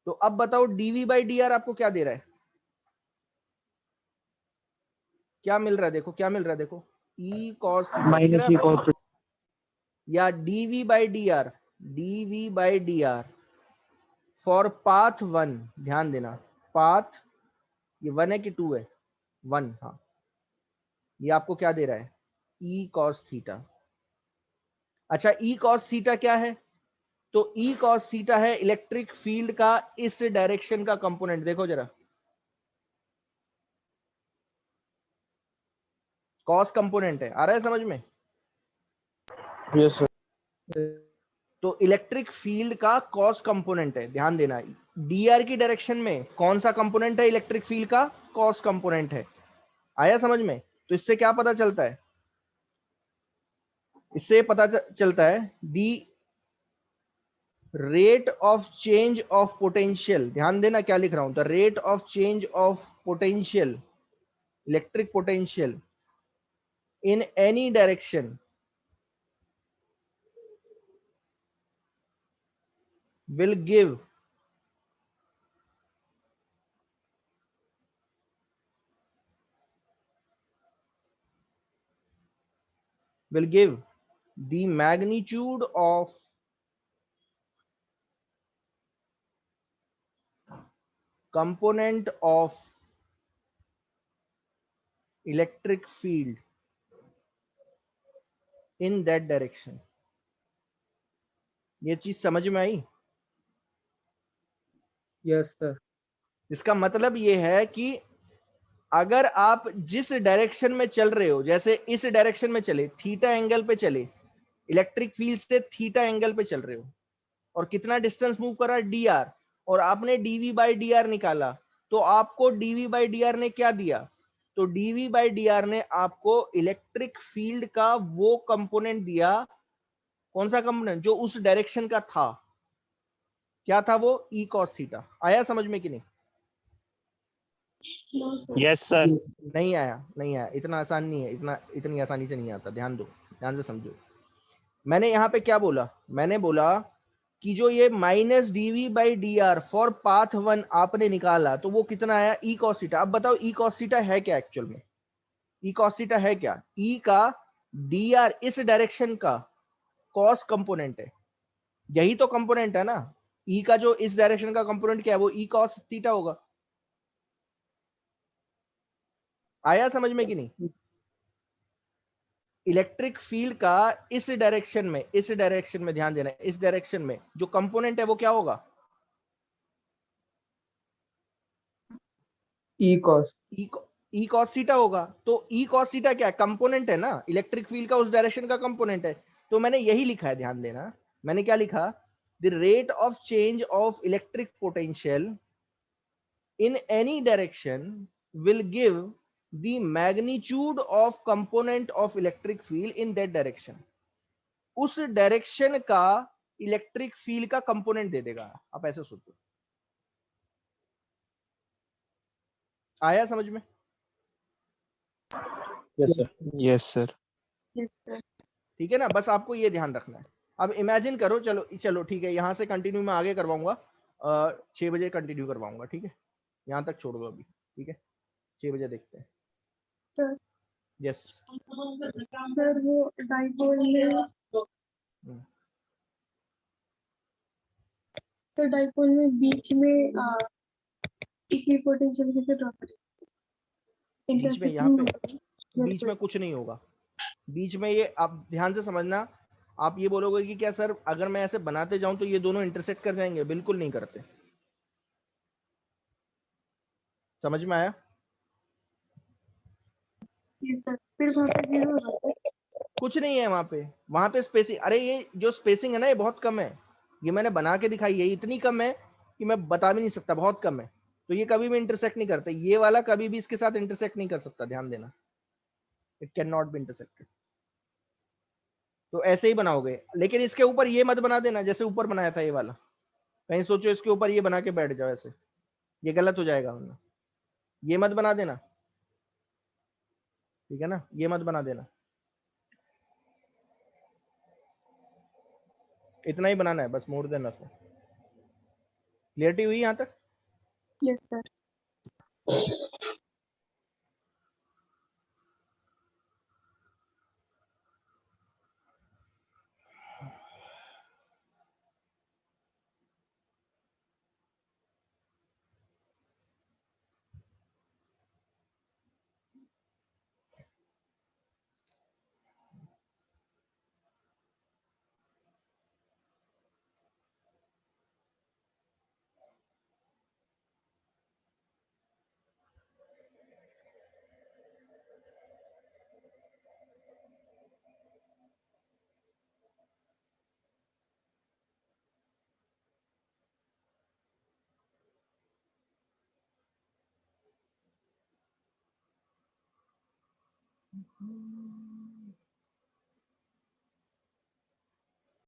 तो अब बताओ dV बाई dr आपको क्या दे रहा है, क्या मिल रहा है? देखो क्या मिल रहा है, देखो E cos थीटा, दिख माइनस रहा ई है? कॉस या dV by dr, dV by dr for path 1, ध्यान देना, पाथ, ये 1 है कि 2 है? 1, हाँ। ये आपको क्या दे रहा है, E cos थीटा। अच्छा, E cos थीटा क्या है? तो E cos थीटा है इलेक्ट्रिक फील्ड का इस डायरेक्शन का कंपोनेंट। देखो जरा, कॉस कंपोनेंट है, आ रहा है समझ में? Yes sir. तो इलेक्ट्रिक फील्ड का कॉस कंपोनेंट है। ध्यान देना, dr की डायरेक्शन में कौन सा कंपोनेंट है इलेक्ट्रिक फील्ड का, कॉस कंपोनेंट है। आया समझ में? तो इससे क्या पता चलता है, इससे पता चलता है the rate of change of potential. ध्यान देना क्या लिख रहा हूं, the rate of change of potential, electric potential in any direction will give the magnitude of component of electric field in that direction। ये चीज समझ में आई? Yes sir. इसका मतलब ये है कि अगर आप जिस डायरेक्शन में चल रहे हो, जैसे इस डायरेक्शन में चले, थीटा एंगल पे चले, इलेक्ट्रिक फील्ड से थीटा एंगल पे चल रहे हो, और कितना डिस्टेंस मूव करा, dr, और आपने dv बाई dr निकाला, तो आपको dv बाई dr ने क्या दिया, तो dv बाई dr ने आपको इलेक्ट्रिक फील्ड का वो कंपोनेंट दिया। कौन सा कंपोनेंट? जो उस डायरेक्शन का था। क्या था वो? E cos theta. आया समझ में कि नहीं? No sir. Yes sir. नहीं आया? नहीं आया, इतना आसान नहीं है, इतनी आसानी से नहीं आता। ध्यान दो, ध्यान से समझो। मैंने यहां पे क्या बोला, मैंने बोला कि जो ये minus dv by dr for path 1 आपने निकाला, तो वो कितना आया, E cos थीटा। अब बताओ E cos थीटा है क्या एक्चुअल में? E cos थीटा है क्या? E का dr इस डायरेक्शन का कॉस कंपोनेंट है, यही तो कंपोनेंट है ना। E का जो इस डायरेक्शन का कंपोनेंट क्या है, वो E cos थीटा होगा। आया समझ में कि नहीं? इलेक्ट्रिक फील्ड का इस डायरेक्शन में ध्यान देना, इस डायरेक्शन में जो कंपोनेंट है वो क्या होगा? E cos. E cos theta होगा। तो E cos थीटा क्या है? कंपोनेंट है ना, इलेक्ट्रिक फील्ड का उस डायरेक्शन का कंपोनेंट है। तो मैंने यही लिखा है, ध्यान देना। मैंने क्या लिखा? The rate of change of electric potential in any direction will give the magnitude of component of electric field in that direction। उस डायरेक्शन का इलेक्ट्रिक फील्ड का कंपोनेंट दे देगा। आप ऐसे सोचो। आया समझ में? Yes sir. Yes sir. Yes sir. ठीक है ना, बस आपको ये ध्यान रखना है। अब इमेजिन करो, चलो चलो ठीक है, यहां से कंटिन्यू मैं आगे करवाऊंगा, 6 बजे कंटिन्यू करवाऊंगा, ठीक है? यहां तक छोड़ दो अभी, ठीक है? 6 बजे देखते हैं। Sir yes. सर वो डाइपोल में, तो डाइपोल में बीच में इक्विपोटेंशियल कैसे ड्रॉ करें? बीच में यहाँ पे बीच Yes, में कुछ नहीं होगा। बीच में ये आप ध्यान से समझना। आप ये बोलोगे कि क्या सर अगर मैं ऐसे बनाते जाऊं तो ये दोनों इंटरसेक्ट कर जाएंगे? बिल्कुल नहीं करते। समझ में आया? yes, sir. फिर वहाँ पे जीरो होगा सर। कुछ नहीं है वहां पे स्पेसिंग, अरे ये जो स्पेसिंग है ना ये बहुत कम है। ये मैंने बना के दिखाई है, इतनी कम है कि मैं बता भी नहीं सकता, बहुत कम है। तो ये कभी भी इंटरसेक्ट नहीं करते, ये वाला कभी भी इसके साथ इंटरसेक्ट नहीं कर सकता, ध्यान देना। It can not be intersected. तो ऐसे ही बनाओगे, लेकिन इसके ऊपर ये मत बना देना जैसे ऊपर बनाया था ये वाला। कहीं सोचो इसके ऊपर ये बना के बैठ जाओ ऐसे, ये गलत हो जाएगा वरना। ये मत बना देना, ठीक है ना? ये मत बना देना, इतना ही बनाना है बस, मोर देन इनफ। क्लियरिटी हुई यहाँ तक? Yes sir.